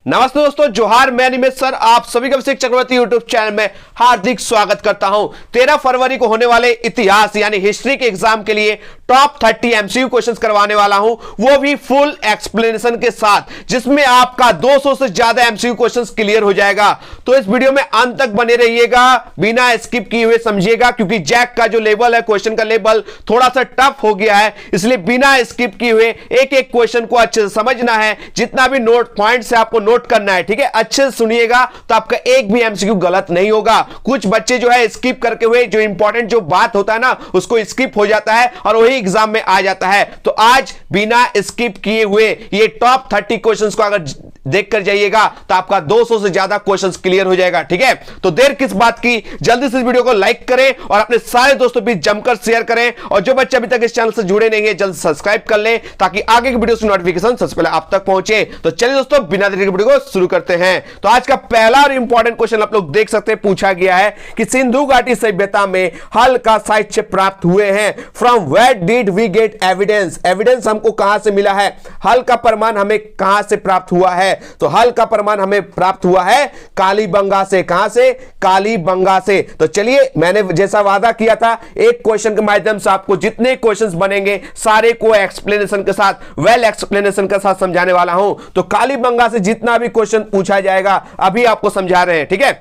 नमस्ते दोस्तों, जोहार। मैं निमेश सर आप सभी का अभिषेक चक्रवर्ती यूट्यूब चैनल में हार्दिक स्वागत करता हूं। 13 फरवरी को होने वाले इतिहास यानी हिस्ट्री के एग्जाम के लिए टॉप 30 एमसीक्यू क्वेश्चंस करवाने वाला हूं, वो भी फुल एक्सप्लेनेशन के साथ, जिसमें आपका 200 से ज्यादा एमसीक्यू क्वेश्चंस क्लियर हो जाएगा। तो इस वीडियो में अंत तक बने रहिएगा, बिना स्किप किए हुए समझिएगा, क्योंकि जैक का जो लेवल है, क्वेश्चन का लेवल थोड़ा सा टफ हो गया है, इसलिए बिना स्किप किए हुए एक एक क्वेश्चन को अच्छे से समझना है। जितना भी नोट पॉइंट है आपको नोट करना है, ठीक है। अच्छे से सुनिएगा तो आपका एक भी एमसीक्यू गलत नहीं होगा। कुछ बच्चे जो है स्किप करके हुए जो इंपॉर्टेंट जो बात होता है ना, उसको स्किप हो जाता है और वही एग्जाम में आ जाता है। तो आज बिना स्किप किए हुए ये टॉप 30 क्वेश्चंस को अगर देख कर जाइएगा तो आपका 200 से ज्यादा क्वेश्चंस क्लियर हो जाएगा, ठीक है। तो देर किस बात की, जल्दी से इस वीडियो को लाइक करें और अपने सारे दोस्तों भी जमकर शेयर करें। और जो बच्चे अभी तक इस चैनल से जुड़े नहीं है, जल्द सब्सक्राइब कर लें ताकि आगे की वीडियो की नोटिफिकेशन सबसे पहले आप तक पहुंचे। तो चलिए दोस्तों, बिना देरी के वीडियो को शुरू करते हैं। तो आज का पहला और इंपॉर्टेंट क्वेश्चन आप लोग देख सकते हैं, पूछा गया है कि सिंधु घाटी सभ्यता में हल का साक्ष्य प्राप्त हुए हैं। From where did we get evidence? Evidence हमको कहां से मिला है? हल का प्रमाण हमें कहां से प्राप्त हुआ है? तो हल का प्रमाण हमें प्राप्त हुआ है कालीबंगा से। कहां से? कालीबंगा से। तो चलिए, मैंने जैसा वादा किया था, एक क्वेश्चन के माध्यम से आपको जितने क्वेश्चंस बनेंगे सारे को एक्सप्लेनेशन के साथ, वेल एक्सप्लेनेशन के साथ समझाने वाला हूं। तो कालीबंगा से जितना भी क्वेश्चन पूछा जाएगा अभी आपको समझा रहे हैं, ठीक है।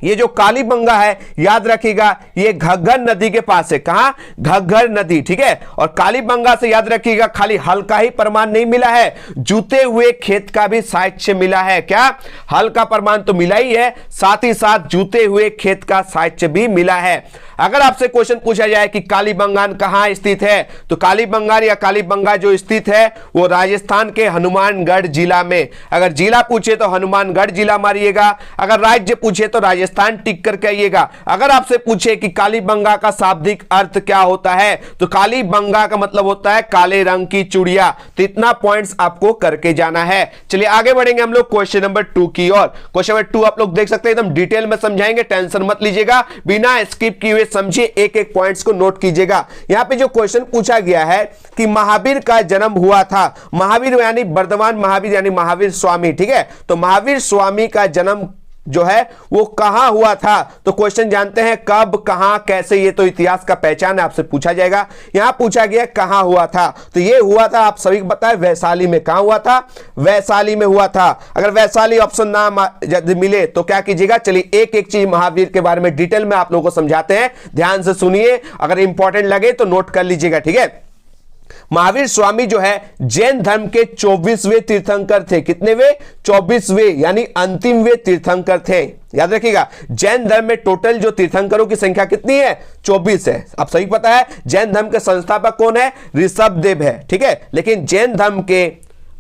ये जो कालीबंगा है, याद रखिएगा, ये घग्गर नदी के पास है। कहां? घग्गर नदी, ठीक है। और कालीबंगा से याद रखिएगा, खाली हल का ही प्रमाण नहीं मिला है, जूते हुए खेत का भी साक्ष्य मिला है। क्या? हल का प्रमाण तो मिला ही है, साथ ही साथ जूते हुए खेत का साक्ष्य भी मिला है। अगर आपसे क्वेश्चन पूछा जाए कि कालीबंगान कहां स्थित है, तो कालीबंगान या कालीबंगा जो स्थित है वो राजस्थान के हनुमानगढ़ जिला में। अगर जिला पूछे तो हनुमानगढ़ जिला मारिएगा, अगर राज्य पूछे तो राजस्थान टिक करके आइएगा। अगर आपसे पूछे कि कालीबंगा का शाब्दिक अर्थ क्या होता है, तो कालीबंगा का मतलब होता है काले रंग की चूड़िया। तो इतना पॉइंट्स आपको करके जाना है। चलिए आगे बढ़ेंगे हम लोग क्वेश्चन नंबर 2 की ओर। क्वेश्चन नंबर 2 आप लोग देख सकते हैं, एकदम डिटेल में समझाएंगे, टेंशन मत लीजिएगा, बिना स्किप किए समझिए, एक एक पॉइंट्स को नोट कीजिएगा। यहां पे जो क्वेश्चन पूछा गया है कि महावीर का जन्म हुआ था, महावीर यानी वर्धमान महावीर यानी महावीर स्वामी, ठीक है। तो महावीर स्वामी का जन्म जो है वो कहां हुआ था? तो क्वेश्चन जानते हैं कब, कहां, कैसे, ये तो इतिहास का पहचान है, आपसे पूछा जाएगा। यहां पूछा गया कहां हुआ था, तो ये हुआ था, आप सभी को पता है, वैशाली में। कहां हुआ था? वैशाली में हुआ था। अगर वैशाली ऑप्शन ना मिले तो क्या कीजिएगा? चलिए एक एक चीज महावीर के बारे में डिटेल में आप लोगों को समझाते हैं, ध्यान से सुनिए, अगर इंपॉर्टेंट लगे तो नोट कर लीजिएगा, ठीक है। महावीर स्वामी जो है जैन धर्म के 24वें तीर्थंकर थे। कितनेवें? 24वें, यानी अंतिमवें तीर्थंकर थे। याद रखिएगा, जैन धर्म में टोटल जो तीर्थंकरों की संख्या कितनी है? 24 है। आप सही पता है, जैन धर्म के संस्थापक कौन है? ऋषभदेव है, ठीक है। लेकिन जैन धर्म के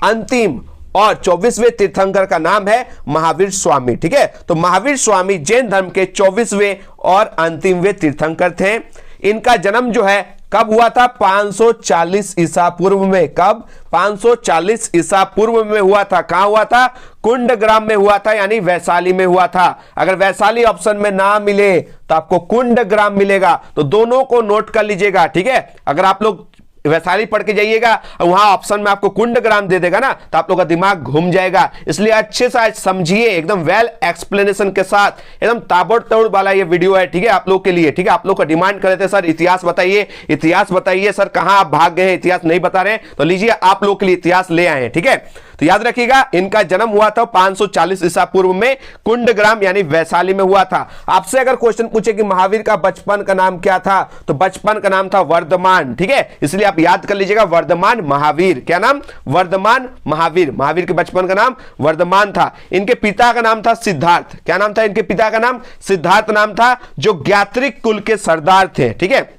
अंतिम और 24वें तीर्थंकर का नाम है महावीर स्वामी, ठीक है। तो महावीर स्वामी जैन धर्म के 24वें और अंतिमवें तीर्थंकर थे। इनका जन्म जो है कब हुआ था? 540 ईसा पूर्व में। कब? 540 ईसा पूर्व में हुआ था। कहां हुआ था? कुंडग्राम में हुआ था, यानी वैशाली में हुआ था। अगर वैशाली ऑप्शन में ना मिले तो आपको कुंडग्राम मिलेगा, तो दोनों को नोट कर लीजिएगा, ठीक है। अगर आप लोग वैशाली पढ़ के जाइएगा और वहां ऑप्शन में आपको कुंडग्राम दे देगा ना, तो आप लोग का दिमाग घूम जाएगा। इसलिए अच्छे से समझिए, एकदम वेल एक्सप्लेनेशन के साथ, एकदम ताबड़तोड़ वाला ये वीडियो है, ठीक है, आप लोग के लिए, ठीक है। आप लोग का डिमांड कर रहे थे सर इतिहास बताइए, इतिहास बताइए सर, कहां आप भाग गए हैं, इतिहास नहीं बता रहे हैं, तो लीजिए आप लोग के लिए इतिहास ले आए हैं, ठीक है। तो याद रखिएगा, इनका जन्म हुआ था 540 ईसा पूर्व में, कुंडग्राम यानी वैशाली में हुआ था। आपसे अगर क्वेश्चन पूछे कि महावीर का बचपन का नाम क्या था, तो बचपन का नाम था वर्धमान, ठीक है। इसलिए आप याद कर लीजिएगा, वर्धमान महावीर। क्या नाम? वर्धमान महावीर। महावीर के बचपन का नाम वर्धमान था। इनके पिता का नाम था सिद्धार्थ। क्या नाम था इनके पिता का नाम? सिद्धार्थ नाम था, जो ज्ञात्रिक कुल के सरदार थे, ठीक है।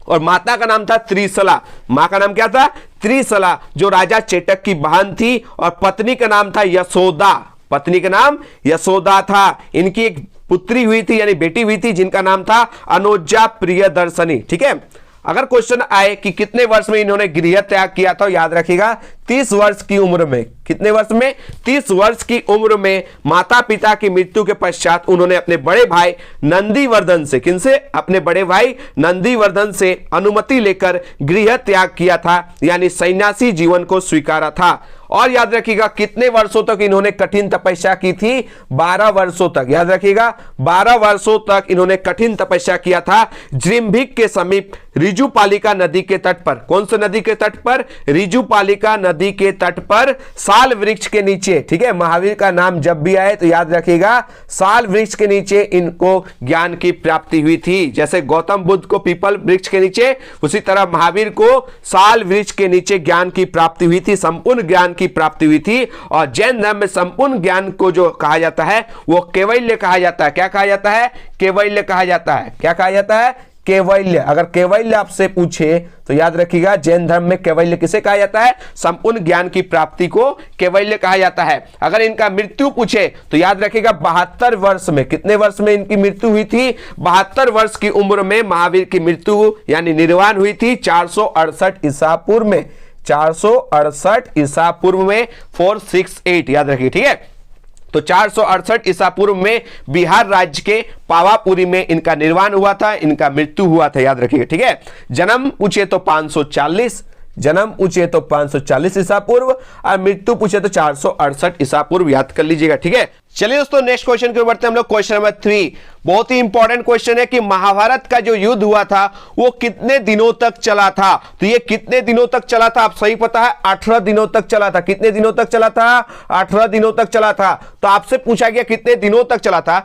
और माता का नाम था त्रिशला। मां का नाम क्या था? त्रिशला, जो राजा चेटक की बहन थी। और पत्नी का नाम था यशोदा। पत्नी का नाम यशोदा था। इनकी एक पुत्री हुई थी, यानी बेटी हुई थी, जिनका नाम था अनुजा प्रियदर्शनी, ठीक है। अगर क्वेश्चन आए कि कितने वर्ष में इन्होंने गृह त्याग किया था, याद रखिएगा 30 वर्ष की उम्र में। कितने वर्ष में? 30 वर्ष की उम्र में माता पिता की मृत्यु के पश्चात उन्होंने अपने बड़े भाई नंदीवर्धन से, किनसे? अपने बड़े भाई नंदीवर्धन से अनुमति लेकर गृह त्याग किया था, यानी सन्यासी जीवन को स्वीकारा था। और याद रखिएगा कितने वर्षों तक इन्होंने कठिन तपस्या की थी? 12 वर्षों तक। याद रखिएगा 12 वर्षों तक इन्होंने कठिन तपस्या किया था जिम्भिक के समीप रिजुपालिका नदी के तट पर। कौन सी नदी के तट पर? रिजुपालिका नदी के तट पर साल वृक्ष के नीचे। ठीक है, महावीर का नाम जब भी आए तो याद रखिएगा साल वृक्ष के नीचे इनको ज्ञान की प्राप्ति हुई थी। जैसे गौतम बुद्ध को पीपल वृक्ष के नीचे, उसी तरह महावीर को साल वृक्ष के नीचे ज्ञान की प्राप्ति हुई थी, संपूर्ण ज्ञान की प्राप्ति हुई थी। और जैन धर्म में संपूर्ण ज्ञान को जो कहा जाता है वो कैवल्य कहा जाता है। क्या कहा जाता है? कैवल्य कहा जाता है। क्या कहा जाता है? कैवल्य। अगर कैवल्य आपसे पूछे तो याद रखिएगा जैन धर्म में कैवल्य किसे कहा जाता है? संपूर्ण ज्ञान की प्राप्ति को कैवल्य कहा जाता है। अगर इनका मृत्यु पूछे तो याद रखिएगा 72 वर्ष में, कितने वर्ष में इनकी मृत्यु हुई थी? 72 वर्ष की उम्र में महावीर की मृत्यु यानी निर्वाण हुई थी 468 ईसा पूर्व में। 468 ईसा पूर्व में 468 याद रखिए। ठीक है, तो 468 ईसा पूर्व में बिहार राज्य के पावापुरी में इनका निर्वाण हुआ था, इनका मृत्यु हुआ था। याद रखिएगा। ठीक है, जन्म पूछे तो 540, जन्म पूछे तो 540 ईसा पूर्व और मृत्यु पूछे तो 468 ईसा पूर्व। याद कर लीजिएगा। ठीक है, चलिए दोस्तों नेक्स्ट क्वेश्चन की ओर बढ़ते हैं हम लोग। क्वेश्चन नंबर 3 बहुत ही इंपॉर्टेंट क्वेश्चन है कि महाभारत का जो युद्ध हुआ था वो कितने दिनों तक चला था? तो ये कितने दिनों तक चला था? आप सही पता है 18 दिनों तक चला था। कितने दिनों तक चला था? 18 दिनों तक चला था। तो आपसे पूछा गया कितने दिनों तक चला था,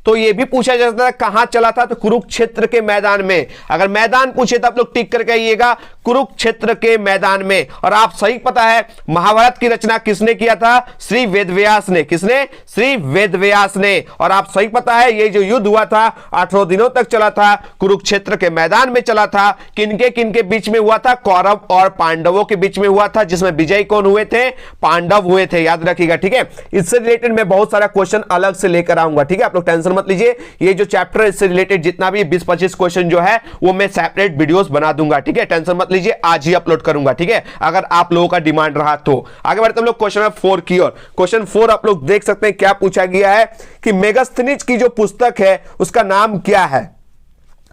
तो यह भी पूछा जाता है कहां चला था? तो कुरुक्षेत्र के मैदान में। अगर मैदान पूछे तो आप लोग टिक करके आइएगा कुरुक्षेत्र के मैदान में। और आप सही पता है महाभारत की रचना किसने किया था? श्री वेदव्यास ने। किसने? श्री वेदव्यास ने। और आप सही पता है ये जो युद्ध हुआ था 18 दिनों तक चला था, कुरुक्षेत्र के मैदान में चला था। किनके किनके बीच में हुआ था? कौरव और पांडवों के बीच में हुआ था, जिसमें विजयी कौन हुए थे? पांडव हुए थे। याद रखिएगा। ठीक है, इससे रिलेटेड मैं बहुत सारा क्वेश्चन अलग से लेकर आऊंगा। ठीक है, आप लोग टेंशन मत लीजिए। ये जो चैप्टर इससे रिलेटेड जितना भी 20-25 क्वेश्चन जो है वो मैं सेपरेट वीडियोस बना दूंगा। ठीक है, टेंशन मत लीजिए, आज ही अपलोड करूंगा। ठीक है, अगर आप लोगों का डिमांड रहा तो। आगे बढ़ते हम लोग क्वेश्चन नंबर 4 की ओर। क्वेश्चन 4 आप लोग देख सकते हैं क्या पूछा गया है कि मेगास्थनीज की जो पुस्तक है उसका नाम क्या है?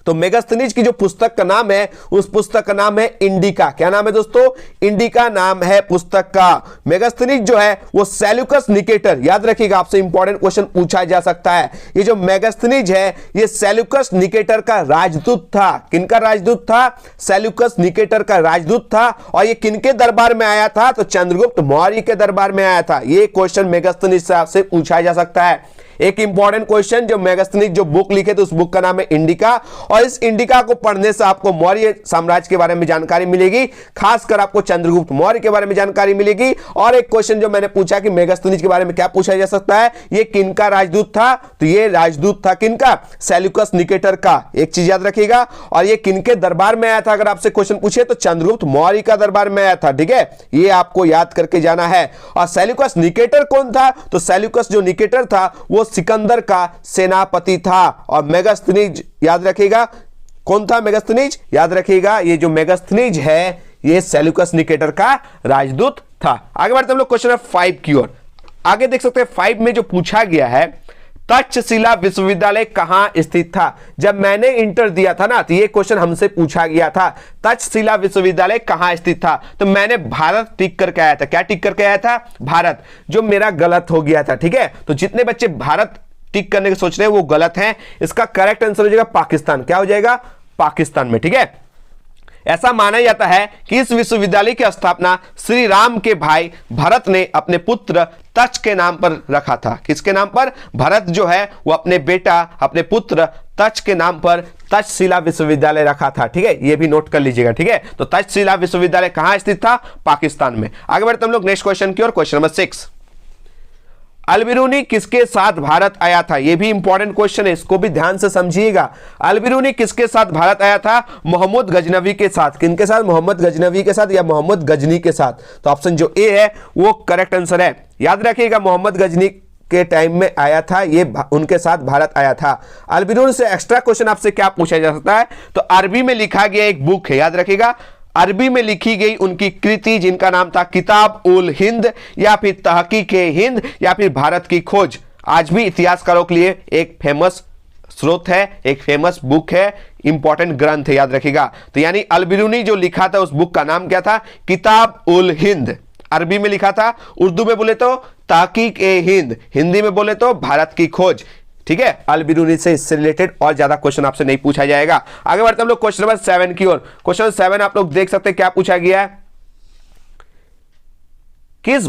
तो मेगास्थनीज की जो पुस्तक का नाम है उस पुस्तक का नाम है इंडिका। क्या नाम है दोस्तों? इंडिका नाम है पुस्तक का। मेगास्थनीज जो है वो सेल्यूकस निकेटर, याद रखिएगा आपसे इंपॉर्टेंट क्वेश्चन पूछा जा सकता है। ये जो मेगास्थनीज है ये सेल्यूकस निकेटर का राजदूत था। किनका राजदूत था? सेल्यूकस निकेटर का राजदूत था। और ये किनके दरबार में आया था? तो चंद्रगुप्त मौर्य के दरबार में आया था। ये क्वेश्चन मेगास्थनीज से आपसे पूछा जा सकता है। एक इंपॉर्टेंट क्वेश्चन, जो मेगास्थनीज जो बुक लिखे थे उस बुक का नाम है इंडिका। और इस इंडिका को पढ़ने से आपको मौर्य साम्राज्य के बारे में जानकारी मिलेगी, खासकर आपको चंद्रगुप्त मौर्य के बारे में जानकारी मिलेगी। और एक क्वेश्चन जो मैंने पूछा कि मेगास्थनीज के बारे में क्या पूछा जा सकता है, ये किनका राजदूत था? तो ये राजदूत था किनका? सेल्यूकस निकेटर का। एक चीज याद रखिएगा। और ये किनके दरबार में आया था? अगर आपसे क्वेश्चन पूछे तो चंद्रगुप्त मौर्य का दरबार में आया था। ठीक है, ये आपको याद करके जाना है। और सेल्यूकस निकेटर कौन था? तो सेल्यूकस जो निकेटर था वो सिकंदर का सेनापति था। और मेगास्थनीज याद रखिएगा कौन था? मेगास्थनीज याद रखिएगा ये जो मेगास्थनीज है ये सेल्यूकस निकेटर का राजदूत था। आगे बढ़ते हम लोग क्वेश्चन नंबर 5 की ओर। आगे देख सकते हैं 5 में जो पूछा गया है तक्षशिला विश्वविद्यालय कहां स्थित था? जब मैंने इंटर दिया था ना तो ये क्वेश्चन हमसे पूछा गया था, तक्षशिला विश्वविद्यालय कहां स्थित था? तो मैंने भारत टिक करके आया था। क्या टिक करके आया था? भारत, जो मेरा गलत हो गया था। ठीक है, तो जितने बच्चे भारत टिक करने के सोच रहे हैं वो गलत हैं। इसका करेक्ट आंसर हो जाएगा पाकिस्तान। क्या हो जाएगा? पाकिस्तान में। ठीक है, ऐसा माना जाता है कि इस विश्वविद्यालय की स्थापना श्री राम के भाई भरत ने अपने पुत्र तक्ष के नाम पर रखा था। किसके नाम पर? भरत जो है वो अपने बेटा, अपने पुत्र तक्ष के नाम पर तक्षशिला विश्वविद्यालय रखा था। ठीक है, ये भी नोट कर लीजिएगा। ठीक है, तो तक्षशिला विश्वविद्यालय कहां स्थित था? पाकिस्तान में। आगे बढ़ते हम लोग नेक्स्ट क्वेश्चन की ओर। क्वेश्चन नंबर 6, अलबिरूनी किसके साथ भारत आया था? यह भी इंपॉर्टेंट क्वेश्चन है, इसको भी ध्यान से समझिएगा। अलबिरूनी किसके साथ भारत आया था? मोहम्मद गजनवी के साथ। किनके साथ? मोहम्मद गजनवी के साथ या मोहम्मद गजनी के साथ। तो ऑप्शन जो ए है वो करेक्ट आंसर है। याद रखिएगा मोहम्मद गजनी के टाइम में आया था, ये उनके साथ भारत आया था। अलबिरूनी से एक्स्ट्रा क्वेश्चन आपसे क्या पूछा जा सकता है? तो अरबी में लिखा गया एक बुक है, याद रखिएगा अरबी में लिखी गई उनकी कृति जिनका नाम था किताब उल हिंद या फिर तहकीक हिंद या फिर भारत की खोज, आज भी इतिहासकारों के लिए एक फेमस स्रोत है, एक फेमस बुक है, इंपॉर्टेंट ग्रंथ है। याद रखिएगा। तो यानी अलबिरूनी जो लिखा था उस बुक का नाम क्या था? किताब उल हिंद। अरबी में लिखा था, उर्दू में बोले तो तहकीक ए हिंद, हिंदी में बोले तो भारत की खोज। ठीक है, अल बिरूनी से इससे रिलेटेड और ज्यादा क्वेश्चन आपसे नहीं पूछा जाएगा। आगे बढ़ते हम लोग क्वेश्चन नंबर 7 की ओर। क्वेश्चन 7 आप लोग देख सकते हैं क्या पूछा गया है। किस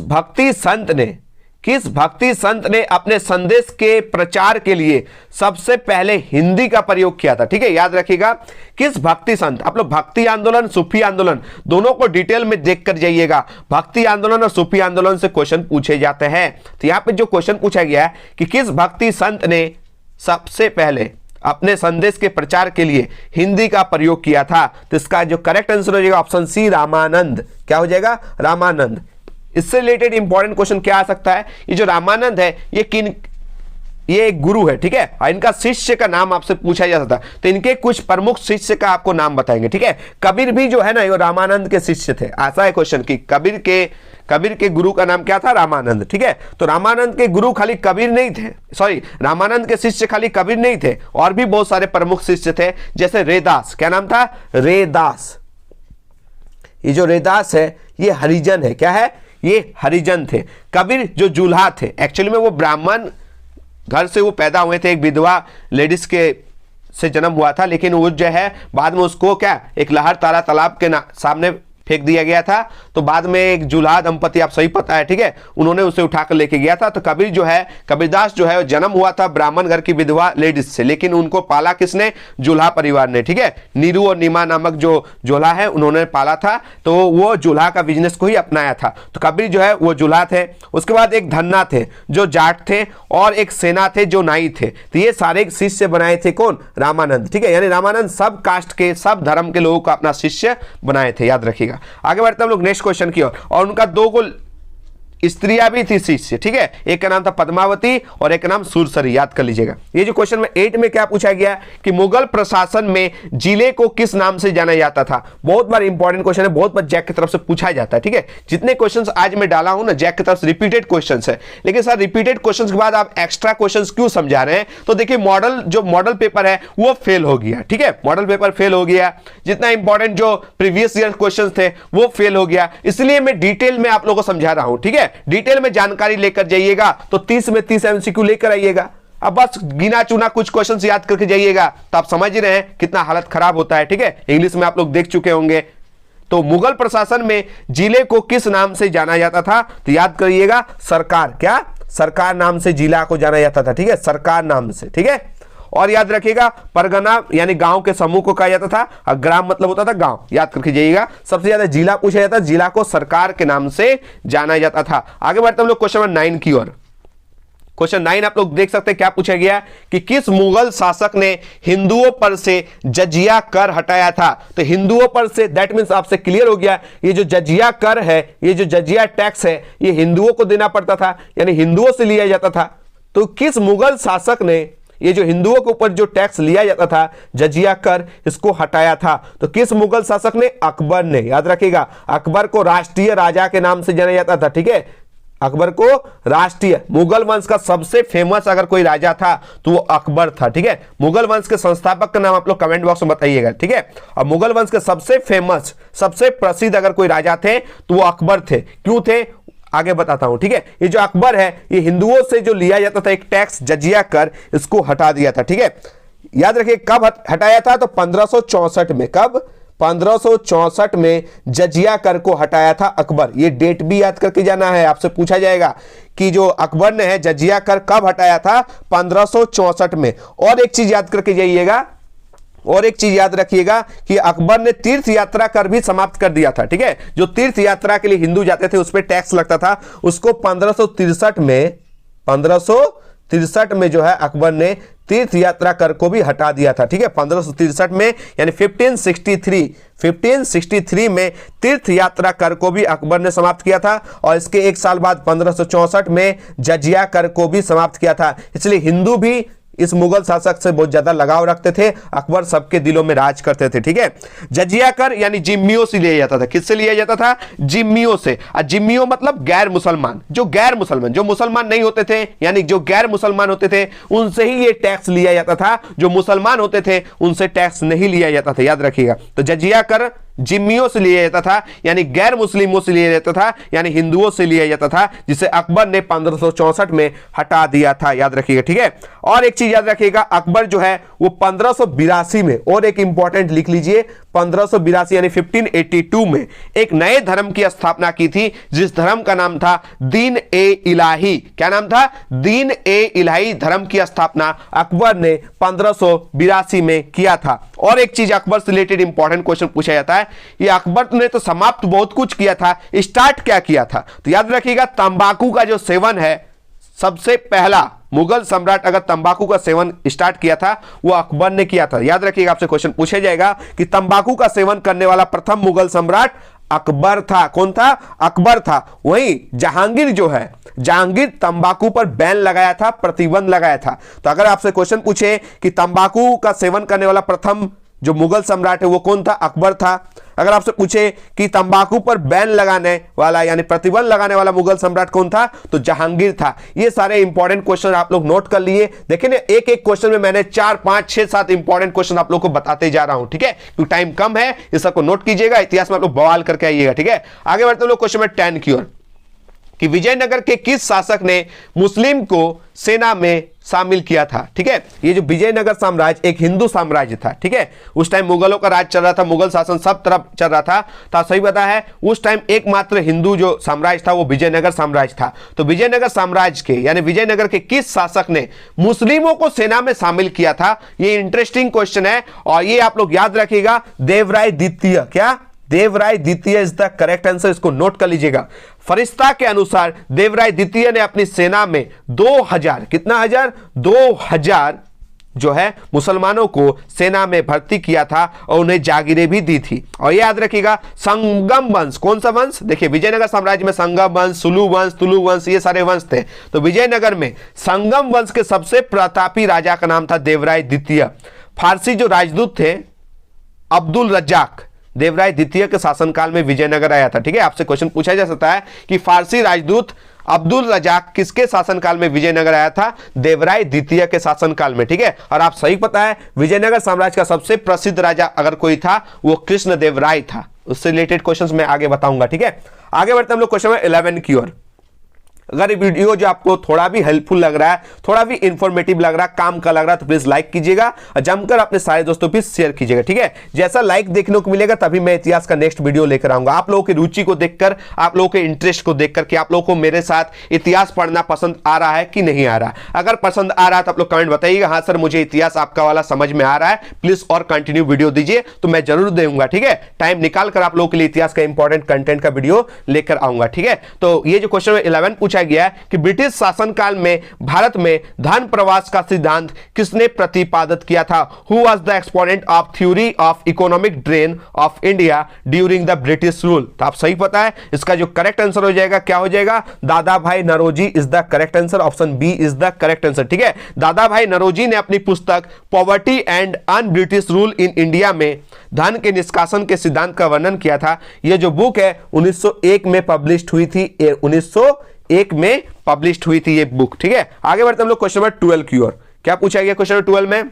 भक्ति संत ने अपने संदेश के प्रचार के लिए सबसे पहले हिंदी का प्रयोग किया था? ठीक है, याद रखिएगा, किस भक्ति संत। आप लोग भक्ति आंदोलन, सूफी आंदोलन दोनों को डिटेल में देख कर जाइएगा। भक्ति आंदोलन और सूफी आंदोलन से क्वेश्चन पूछे जाते हैं। तो यहां पे जो क्वेश्चन पूछा गया है कि किस भक्ति संत ने सबसे पहले अपने संदेश के प्रचार के लिए हिंदी का प्रयोग किया था, तो इसका जो करेक्ट आंसर हो जाएगा ऑप्शन सी, रामानंद। क्या हो जाएगा? रामानंद। इससे रिलेटेड इंपॉर्टेंट क्वेश्चन क्या आ सकता है, ये जो रामानंद है ये एक गुरु है। ठीक है, और इनका शिष्य का नाम आपसे पूछा जा सकता है, तो इनके कुछ प्रमुख शिष्य का आपको नाम बताएंगे। ठीक है, कबीर भी जो है ना, ये रामानंद के शिष्य थे। ऐसा है क्वेश्चन कि कबीर के गुरु का नाम क्या था? रामानंद। ठीक है, तो रामानंद के गुरु खाली कबीर नहीं थे, सॉरी, रामानंद के शिष्य खाली कबीर नहीं थे, और भी बहुत सारे प्रमुख शिष्य थे, जैसे रैदास। क्या नाम था? रैदास। ये जो रैदास है ये हरिजन है। क्या है? ये हरिजन थे। कबीर जो जुल्हा थे, एक्चुअली में वो ब्राह्मण घर से वो पैदा हुए थे, एक विधवा लेडीज के से जन्म हुआ था, लेकिन वो जो है बाद में उसको क्या एक लहर तारा तालाब के सामने फेंक दिया गया था। तो बाद में एक जुल्हा दंपति, आप सही पता है, ठीक है, उन्होंने उसे उठाकर लेके गया था। तो कबीर जो है, कबीरदास जो है, जन्म हुआ था ब्राह्मण घर की विधवा लेडीज से, लेकिन उनको पाला किसने? जुल्हा परिवार ने। ठीक है, नीरू और नीमा नामक जो जुल्हा है उन्होंने पाला था, तो वो जुल्हा का बिजनेस को ही अपनाया था। तो कबीर जो है वो जुल्हा थे। उसके बाद एक धन्ना थे जो जाट थे, और एक सेना थे जो नाई थे। तो ये सारे शिष्य बनाए थे कौन? रामानंद। ठीक है, यानी रामानंद सब कास्ट के, सब धर्म के लोगों का अपना शिष्य बनाए थे, याद रखिएगा। आगे बढ़ते हम लोग नेक्स्ट क्वेश्चन की ओर। और उनका 2 स्त्रियां भी थी शिष्य। ठीक है, एक का नाम था पद्मावती और एक का नाम सुरसरी, याद कर लीजिएगा। ये जो क्वेश्चन में 8 में क्या पूछा गया कि मुगल प्रशासन में जिले को किस नाम से जाना जाता था? बहुत बार इंपॉर्टेंट क्वेश्चन है, बहुत बार जैक की तरफ से पूछा जाता है। ठीक है, जितने क्वेश्चंस आज मैं डाला हूं ना, जैक की तरफ से रिपीटेड क्वेश्चंस है, लेकिन सर रिपीटेड क्वेश्चंस के बाद आप एक्स्ट्रा क्वेश्चंस क्यों समझा रहे हैं? तो देखिए, मॉडल पेपर है वो फेल हो गया। ठीक है, मॉडल पेपर फेल हो गया, जितना इंपॉर्टेंट जो प्रीवियस ईयर क्वेश्चन थे वो फेल हो गया, इसलिए मैं डिटेल में आप लोगों को समझा रहा हूं। ठीक है, डिटेल में जानकारी लेकर जाइएगा, तो 30 में 30 एमसीक्यू लेकर आइएगा। अब बस गिना चुना कुछ क्वेश्चंस याद करके जाइएगा, तो आप समझ ही रहे हैं कितना हालत खराब होता है। ठीक है, इंग्लिश में आप लोग देख चुके होंगे। तो मुगल प्रशासन में जिले को किस नाम से जाना जाता था? तो याद करिएगा, सरकार। क्या? सरकार नाम से जिला को जाना जाता था। ठीक है, सरकार नाम से। ठीक है, और याद रखिएगा, परगना यानी गांव के समूह को कहा जाता था, और ग्राम मतलब होता था गांव, याद करके जाइएगा। सबसे ज्यादा जिला पूछा जाता, जिला को सरकार के नाम से जाना जाता था। आगे बढ़ते हम लोग क्वेश्चन नंबर 9 की ओर। क्वेश्चन 9 आप लोग देख सकते हैं क्या पूछा गया कि किस मुगल शासक ने हिंदुओं पर से जजिया कर हटाया था? तो हिंदुओं पर से, दैट मींस आपसे क्लियर हो गया, ये जो जजिया कर है, ये जो जजिया टैक्स है, ये हिंदुओं को देना पड़ता था, यानी हिंदुओं से लिया जाता था। तो किस मुगल शासक ने ये जो हिंदुओं के ऊपर जो टैक्स लिया जाता था, जजिया कर, इसको हटाया था? तो किस मुगल शासक ने? अकबर ने। याद रखिएगा, अकबर को राष्ट्रीय राजा के नाम से जाना जाता था। ठीक है, अकबर को राष्ट्रीय, मुगल वंश का सबसे फेमस अगर कोई राजा था तो वो अकबर था। ठीक है, मुगल वंश के संस्थापक का नाम आप लोग कमेंट बॉक्स में बताइएगा। ठीक है, और मुगल वंश के सबसे फेमस, सबसे प्रसिद्ध अगर कोई राजा थे तो वो अकबर थे। क्यों थे? आगे बताता हूं। ठीक है, ये जो अकबर है, ये हिंदुओं से जो लिया जाता था एक टैक्स जजिया कर, इसको हटा दिया था। ठीक है, याद रखिए कब हटाया था? तो 1564 में। कब? 1564 में जजिया कर को हटाया था अकबर। ये डेट भी याद करके जाना है, आपसे पूछा जाएगा कि जो अकबर ने है जजिया कर कब हटाया था? 1564 में। और एक चीज याद करके जाइएगा, और एक चीज याद रखिएगा कि अकबर ने तीर्थ यात्रा कर भी समाप्त कर दिया था। ठीक है, जो तीर्थ यात्रा के लिए हिंदू जाते थे उस पर टैक्स लगता था, उसको 1563 में जो है अकबर ने तीर्थ यात्रा कर को भी हटा दिया था। ठीक है, 1563 में, यानी 1563 में तीर्थ यात्रा कर को भी अकबर ने समाप्त किया था, और इसके एक साल बाद 1564 में जजिया कर को भी समाप्त किया था। इसलिए हिंदू भी इस मुगल शासक से बहुत ज्यादा लगाव रखते थे, अकबर सबके दिलों में राज करते थे। ठीक है, जजिया कर यानी जिम्मियों से लिया जाता था। किससे लिया जाता था? जिम्मियों से। और जिम्मियों मतलब गैर मुसलमान, जो मुसलमान नहीं होते थे, यानी जो गैर मुसलमान होते थे उनसे ही ये टैक्स लिया जाता था। जो मुसलमान होते थे उनसे टैक्स नहीं लिया जाता था, याद रखिएगा। तो जजिया कर जिम्मियों से लिया जाता था, यानी गैर मुस्लिमों से लिया जाता था, यानी हिंदुओं से लिया जाता था, जिसे अकबर ने 1564 में हटा दिया था। याद रखिएगा, ठीक है। और एक चीज याद रखिएगा, अकबर जो है वो 1582 में, और एक इंपॉर्टेंट लिख लीजिए, 1582 यानी 1582 में एक नए धर्म की स्थापना की थी, जिस धर्म का नाम था दीन ए इलाही। क्या नाम था? दीन ए इलाही धर्म की स्थापना अकबर ने 1582 में किया था। और एक चीज अकबर से रिलेटेड इंपॉर्टेंट क्वेश्चन पूछा जाता है, ये अकबर ने तो समाप्त बहुत कुछ किया था, स्टार्ट क्या किया था? तो याद रखिएगा, तंबाकू का जो सेवन है, सबसे पहला मुगल सम्राट अगर तंबाकू का सेवन स्टार्ट किया था वो अकबर ने किया था। याद रखिएगा, आपसे क्वेश्चन पूछा जाएगा कि तंबाकू का सेवन करने वाला प्रथम मुगल सम्राट अकबर था। कौन था? अकबर था। वहीं जहांगीर जो है, जहांगीर तंबाकू पर बैन लगाया था, प्रतिबंध लगाया था। तो अगर आपसे क्वेश्चन पूछे कि तंबाकू का सेवन करने वाला प्रथम जो मुगल सम्राट है वो कौन था? अकबर था। अगर आपसे पूछे कि तंबाकू पर बैन लगाने वाला यानी प्रतिबंध लगाने वाला मुगल सम्राट कौन था? तो जहांगीर था। ये सारे इंपॉर्टेंट क्वेश्चन आप लोग नोट कर लिए। देखिए एक एक क्वेश्चन में मैंने 4 5 6 7 इंपॉर्टेंट क्वेश्चन आप लोग को बताते जा रहा हूं, ठीक है, क्योंकि टाइम कम है। इस सबको नोट कीजिएगा, इतिहास में आप लोग बवाल करके आइएगा, ठीक है। आगे बढ़ते हैं लोग क्वेश्चन नंबर 10 की ओर, कि विजयनगर के किस शासक ने मुस्लिम को सेना में शामिल किया था? ठीक है, ये जो विजयनगर साम्राज्य एक हिंदू साम्राज्य था, ठीक है। उस टाइम मुगलों का राज चल रहा था, मुगल शासन सब तरफ चल रहा था। तो सही पता है, उस टाइम एकमात्र हिंदू जो साम्राज्य था वो विजयनगर साम्राज्य था। तो विजयनगर साम्राज्य के यानी विजयनगर के किस शासक ने मुस्लिमों को सेना में शामिल किया था? ये इंटरेस्टिंग क्वेश्चन है, और ये आप लोग याद रखिएगा, देवराय द्वितीय। क्या? देवराय द्वितीय इज द करेक्ट आंसर, इसको नोट कर लीजिएगा। फरिश्ता के अनुसार देवराय द्वितीय ने अपनी सेना में 2000 कितना हजार 2000 जो है मुसलमानों को सेना में भर्ती किया था और उन्हें जागीरें भी दी थी। और याद रखिएगा, संगम वंश, कौन सा वंश? देखिए विजयनगर साम्राज्य में संगम वंश, सुलू वंश, तुलु वंश, ये सारे वंश थे। तो विजयनगर में संगम वंश के सबसे प्रतापी राजा का नाम था देवराय द्वितीय। फारसी जो राजदूत थे अब्दुल रज्जाक, देवराय द्वितीय के शासनकाल में विजयनगर आया था, ठीक है। आपसे क्वेश्चन पूछा जा सकता है कि फारसी राजदूत अब्दुल रज्जाक किसके शासनकाल में विजयनगर आया था? देवराय द्वितीय के शासनकाल में, ठीक है। और आप सही पता है, विजयनगर साम्राज्य का सबसे प्रसिद्ध राजा अगर कोई था वो कृष्णदेवराय था। उससे रिलेटेड क्वेश्चंस मैं आगे बताऊंगा, ठीक है। आगे बढ़ते हम लोग क्वेश्चन नंबर 11 की ओर। अगर ये वीडियो जो आपको थोड़ा भी हेल्पफुल लग रहा है, थोड़ा भी इंफॉर्मेटिव लग रहा है, काम का लग रहा है, तो प्लीज लाइक कीजिएगा और जमकर अपने सारे दोस्तों पे शेयर कीजिएगा, ठीक है। जैसा लाइक देखने को मिलेगा तभी मैं इतिहास का नेक्स्ट वीडियो लेकर आऊंगा। आप लोगों की रुचि को देखकर, आप लोगों के इंटरेस्ट को देखकर कि आप लोगों को मेरे साथ इतिहास पढ़ना पसंद आ रहा है कि नहीं आ रहा। अगर पसंद आ रहा है तो आप लोग कमेंट बताइएगा, हाँ सर मुझे इतिहास आपका वाला समझ में आ रहा है, प्लीज और कंटिन्यू वीडियो दीजिए, तो मैं जरूर दूंगा, ठीक है। टाइम निकाल कर आप लोगों के लिए इतिहास का इंपॉर्टेंट कंटेंट का वीडियो लेकर आऊंगा, ठीक है। तो ये जो क्वेश्चन 11 पूछा गया है कि ब्रिटिश शासनकाल में भारत में धन प्रवास का सिद्धांत किसने प्रतिपादित किया था? Who was the exponent of theory of economic drain of India during the British rule? तो आप सही पता है, इसका जो करेक्ट आंसर हो जाएगा क्या हो जाएगा? Dadabhai Naoroji is the correct answer, option B is the correct answer, ठीक है। दादा भाई नौरोजी ने अपनी पुस्तक poverty and un British rule in India में धन के निष्कासन के सिद्धांत का वर्णन किया था। यह जो बुक है 1901 में पब्लिश हुई थी, 1901 में पब्लिश हुई थी ये बुक, ठीक है। आगे बढ़ते हम लोग क्वेश्चन नंबर 12 की ओर। क्या पूछा गया क्वेश्चन नंबर 12 में?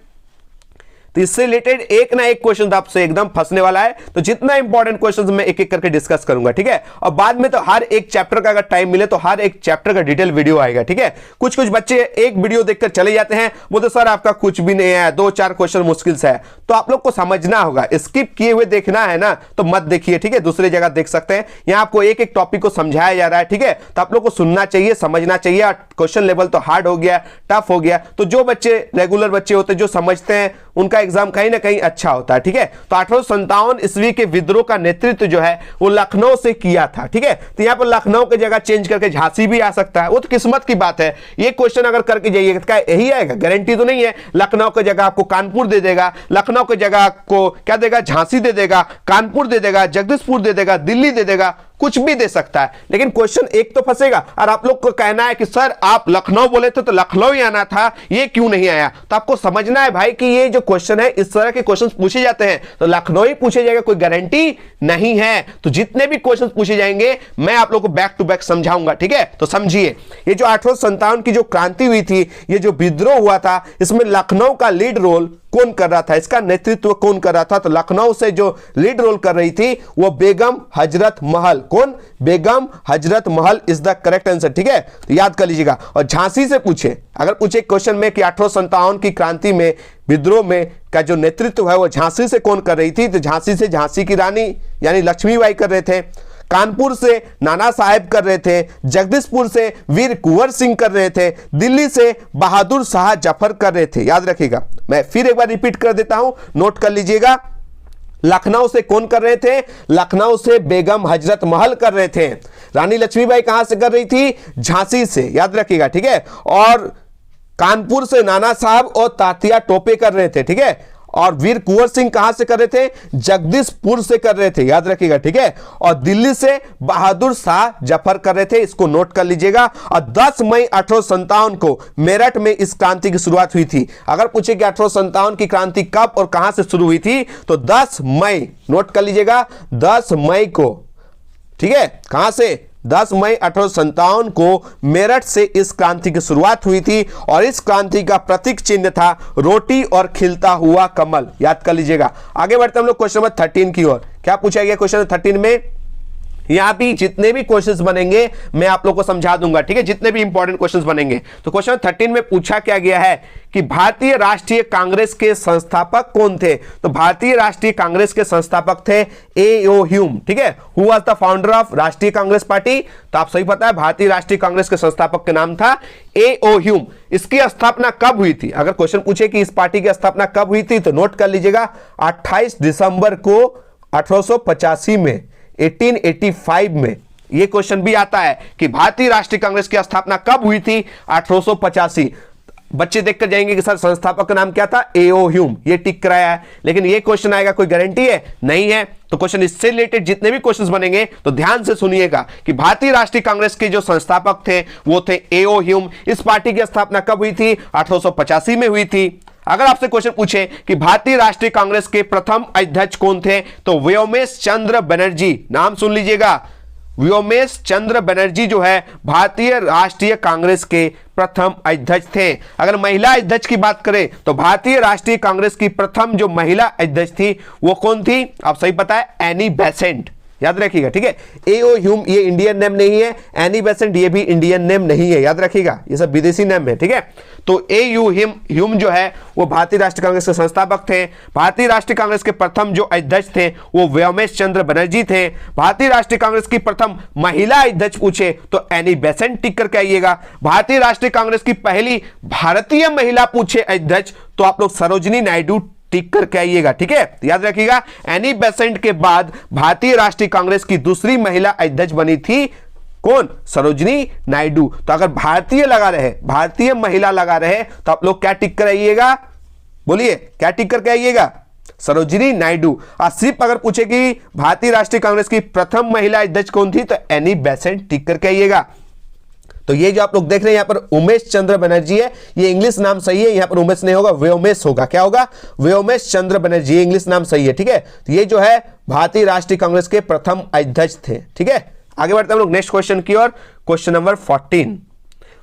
तो इससे रिलेटेड एक ना एक क्वेश्चन आपसे एकदम फंसने वाला है, तो जितना इंपॉर्टेंट क्वेश्चन मैं एक एक करके डिस्कस करूंगा, ठीक है। और बाद में तो हर एक चैप्टर का अगर टाइम मिले तो हर एक चैप्टर का डिटेल वीडियो आएगा, ठीक है। कुछ कुछ बच्चे एक वीडियो देखकर चले जाते हैं, वो तो सर आपका कुछ भी नहीं है, 2-4 क्वेश्चन मुश्किल से है। तो आप लोग को समझना होगा, स्किप किए हुए देखना है ना तो मत देखिए, ठीक है, दूसरी जगह देख सकते हैं। यहां आपको एक एक टॉपिक को समझाया जा रहा है, ठीक है। तो आप लोग को सुनना चाहिए, समझना चाहिए। क्वेश्चन लेवल तो हार्ड हो गया, टफ हो गया, तो जो बच्चे रेगुलर बच्चे होते हैं जो समझते हैं उनका एग्जाम कहीं ना कहीं अच्छा होता है, ठीक है। तो 1857 ईस्वी के विद्रोह का नेतृत्व जो है वो लखनऊ से किया था, ठीक है। तो यहां पर लखनऊ की जगह चेंज करके झांसी भी आ सकता है, वो तो किस्मत की बात है। ये क्वेश्चन अगर करके जाइएगा क्या यही आएगा? गारंटी तो नहीं है। लखनऊ की जगह आपको कानपुर दे देगा, लखनऊ की जगह आपको क्या देगा? झांसी दे देगा, कानपुर दे देगा, जगदीशपुर दे देगा, दिल्ली दे देगा, कुछ भी दे सकता है, लेकिन क्वेश्चन एक तो फंसेगा। और आप लोग को कहना है कि सर आप लखनऊ बोले थे तो लखनऊ ही आना था, ये क्यों नहीं आया? तो आपको समझना है भाई कि ये जो क्वेश्चन है इस तरह के क्वेश्चन पूछे जाते हैं तो लखनऊ ही पूछे जाएगा, कोई गारंटी नहीं है। तो जितने भी क्वेश्चन पूछे जाएंगे मैं आप लोग को बैक टू बैक समझाऊंगा, ठीक है? तो समझिए, ये जो 1857 की जो क्रांति हुई थी, ये जो विद्रोह हुआ था, इसमें लखनऊ का लीड रोल कौन कर रहा था, इसका नेतृत्व कौन कर रहा था? तो लखनऊ से जो लीड रोल कर रही थी वो बेगम हजरत महल। कौन? Begum Hazrat Mahal is the correct answer, ठीक है? तो याद कर लीजिएगा। और झांसी से पूछे, अगर पूछे क्वेश्चन में कि 1857 की क्रांति में, विद्रोह में का जो नेतृत्व है वो झांसी से कौन कर रही थी? तो झांसी से झांसी की रानी यानी लक्ष्मीबाई कर रहे थे। कानपुर से नाना साहेब कर रहे थे। जगदीशपुर से वीर कुंवर सिंह कर रहे थे। दिल्ली से बहादुर शाह जफर कर रहे थे। याद रखिएगा, मैं फिर एक बार रिपीट कर देता हूं, नोट कर लीजिएगा। लखनऊ से कौन कर रहे थे? लखनऊ से बेगम हजरत महल कर रहे थे। रानी लक्ष्मीबाई कहां से कर रही थी? झांसी से, याद रखिएगा, ठीक है? और कानपुर से नाना साहब और तात्या टोपे कर रहे थे, ठीक है? और वीर कुंवर सिंह कहां से कर रहे थे? जगदीशपुर से कर रहे थे, याद रखिएगा, ठीक है? और दिल्ली से बहादुर शाह जफर कर रहे थे, इसको नोट कर लीजिएगा। और 10 मई 1857 को मेरठ में इस क्रांति की शुरुआत हुई थी। अगर पूछे कि 1857 की क्रांति कब और कहां से शुरू हुई थी तो 10 मई, नोट कर लीजिएगा, 10 मई को, ठीक है? कहां से? 10 मई 1857 को मेरठ से इस क्रांति की शुरुआत हुई थी और इस क्रांति का प्रतीक चिन्ह था रोटी और खिलता हुआ कमल। याद कर लीजिएगा। आगे बढ़ते हम लोग क्वेश्चन नंबर 13 की ओर। क्या पूछा गया क्वेश्चन नंबर 13 में? यहां भी जितने भी क्वेश्चंस बनेंगे मैं आप लोगों को समझा दूंगा, ठीक है? जितने भी इंपॉर्टेंट क्वेश्चंस बनेंगे। तो क्वेश्चन 13 में पूछा क्या गया है कि भारतीय राष्ट्रीय कांग्रेस के संस्थापक कौन थे? तो भारतीय राष्ट्रीय कांग्रेस के संस्थापक थे A.O. ह्यूम, ठीक है? Who was the founder of राष्ट्रीय कांग्रेस पार्टी? तो आप सही पता है, भारतीय राष्ट्रीय कांग्रेस के संस्थापक का नाम था A.O. ह्यूम। इसकी स्थापना कब हुई थी? अगर क्वेश्चन पूछे कि इस पार्टी की स्थापना कब हुई थी तो नोट कर लीजिएगा, 28 दिसंबर को 1885 में, 1885 में। यह क्वेश्चन भी आता है कि भारतीय राष्ट्रीय कांग्रेस की स्थापना कब हुई थी? 1885। बच्चे देखकर जाएंगे कि सर संस्थापक का नाम क्या था? A.O. ह्यूम। ये टिक कराया है, लेकिन ये क्वेश्चन आएगा, कोई गारंटी है? नहीं है। तो क्वेश्चन इससे रिलेटेड जितने भी क्वेश्चंस बनेंगे तो ध्यान से सुनिएगा कि भारतीय राष्ट्रीय कांग्रेस के जो संस्थापक थे वो थे A.O. ह्यूम। इस पार्टी की स्थापना कब हुई थी? 1885 में हुई थी। अगर आपसे क्वेश्चन पूछे कि भारतीय राष्ट्रीय कांग्रेस के प्रथम अध्यक्ष कौन थे तो व्योमेश चंद्र बनर्जी, नाम सुन लीजिएगा, व्योमेश चंद्र बनर्जी जो है भारतीय राष्ट्रीय कांग्रेस के प्रथम अध्यक्ष थे। अगर महिला अध्यक्ष की बात करें तो भारतीय राष्ट्रीय कांग्रेस की प्रथम जो महिला अध्यक्ष थी वो कौन थी? आप सही पता है, एनी बेसेंट। याद रखिएगा, ठीक है? A.O. ह्यूम ये इंडियन नेम नहीं है, एनी बेसेंट ये भी इंडियन नेम नहीं है, याद रखिएगा, ये सब विदेशी नेम है, ठीक है? तो A.U. ह्यूम जो है वो भारतीय राष्ट्रीय कांग्रेस के संस्थापक थे। भारतीय राष्ट्रीय कांग्रेस के प्रथम जो अध्यक्ष थे वो व्योमेश चंद्र बनर्जी थे। भारतीय राष्ट्रीय कांग्रेस की प्रथम महिला अध्यक्ष पूछे तो एनी बेसेंट टिक करके आइएगा। भारतीय राष्ट्रीय कांग्रेस की पहली भारतीय महिला पूछे अध्यक्ष तो आप लोग सरोजिनी नायडू टिक करके आइएगा, ठीक है? याद रखिएगा, एनी बेसेंट के बाद भारतीय राष्ट्रीय कांग्रेस की दूसरी महिला अध्यक्ष बनी थी कौन? सरोजिनी नायडू। तो अगर भारतीय लगा रहे, भारतीय महिला लगा रहे तो आप लोग क्या टिक कर आइएगा? बोलिए, क्या टिक करके आइएगा? सरोजिनी नायडू। और सिर्फ अगर पूछे कि भारतीय राष्ट्रीय कांग्रेस की प्रथम महिला अध्यक्ष कौन थी तो एनी बेसेंट टिक करके आइएगा। तो ये जो आप लोग देख रहे हैं यहां पर उमेश चंद्र बनर्जी है, ये इंग्लिश नाम सही है, यहां पर उमेश नहीं होगा, व्योमेश होगा। क्या होगा? व्योमेश चंद्र बनर्जी, ये इंग्लिश नाम सही है, ठीक है? तो ये जो है भारतीय राष्ट्रीय कांग्रेस के प्रथम अध्यक्ष थे, ठीक है? आगे बढ़ते हैं हम लोग नेक्स्ट क्वेश्चन की ओर। Question number 14।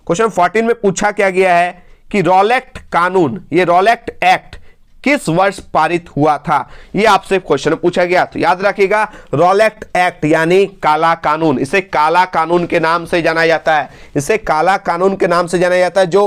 क्वेश्चन 14 में पूछा क्या गया है कि रॉलेट कानून, ये रॉलेट एक्ट किस वर्ष पारित हुआ था? ये आपसे क्वेश्चन पूछा गया। तो याद रखिएगा, रॉलेट एक्ट यानी काला कानून, इसे काला कानून के नाम से जाना जाता है, इसे काला कानून के नाम से जाना जाता है, जो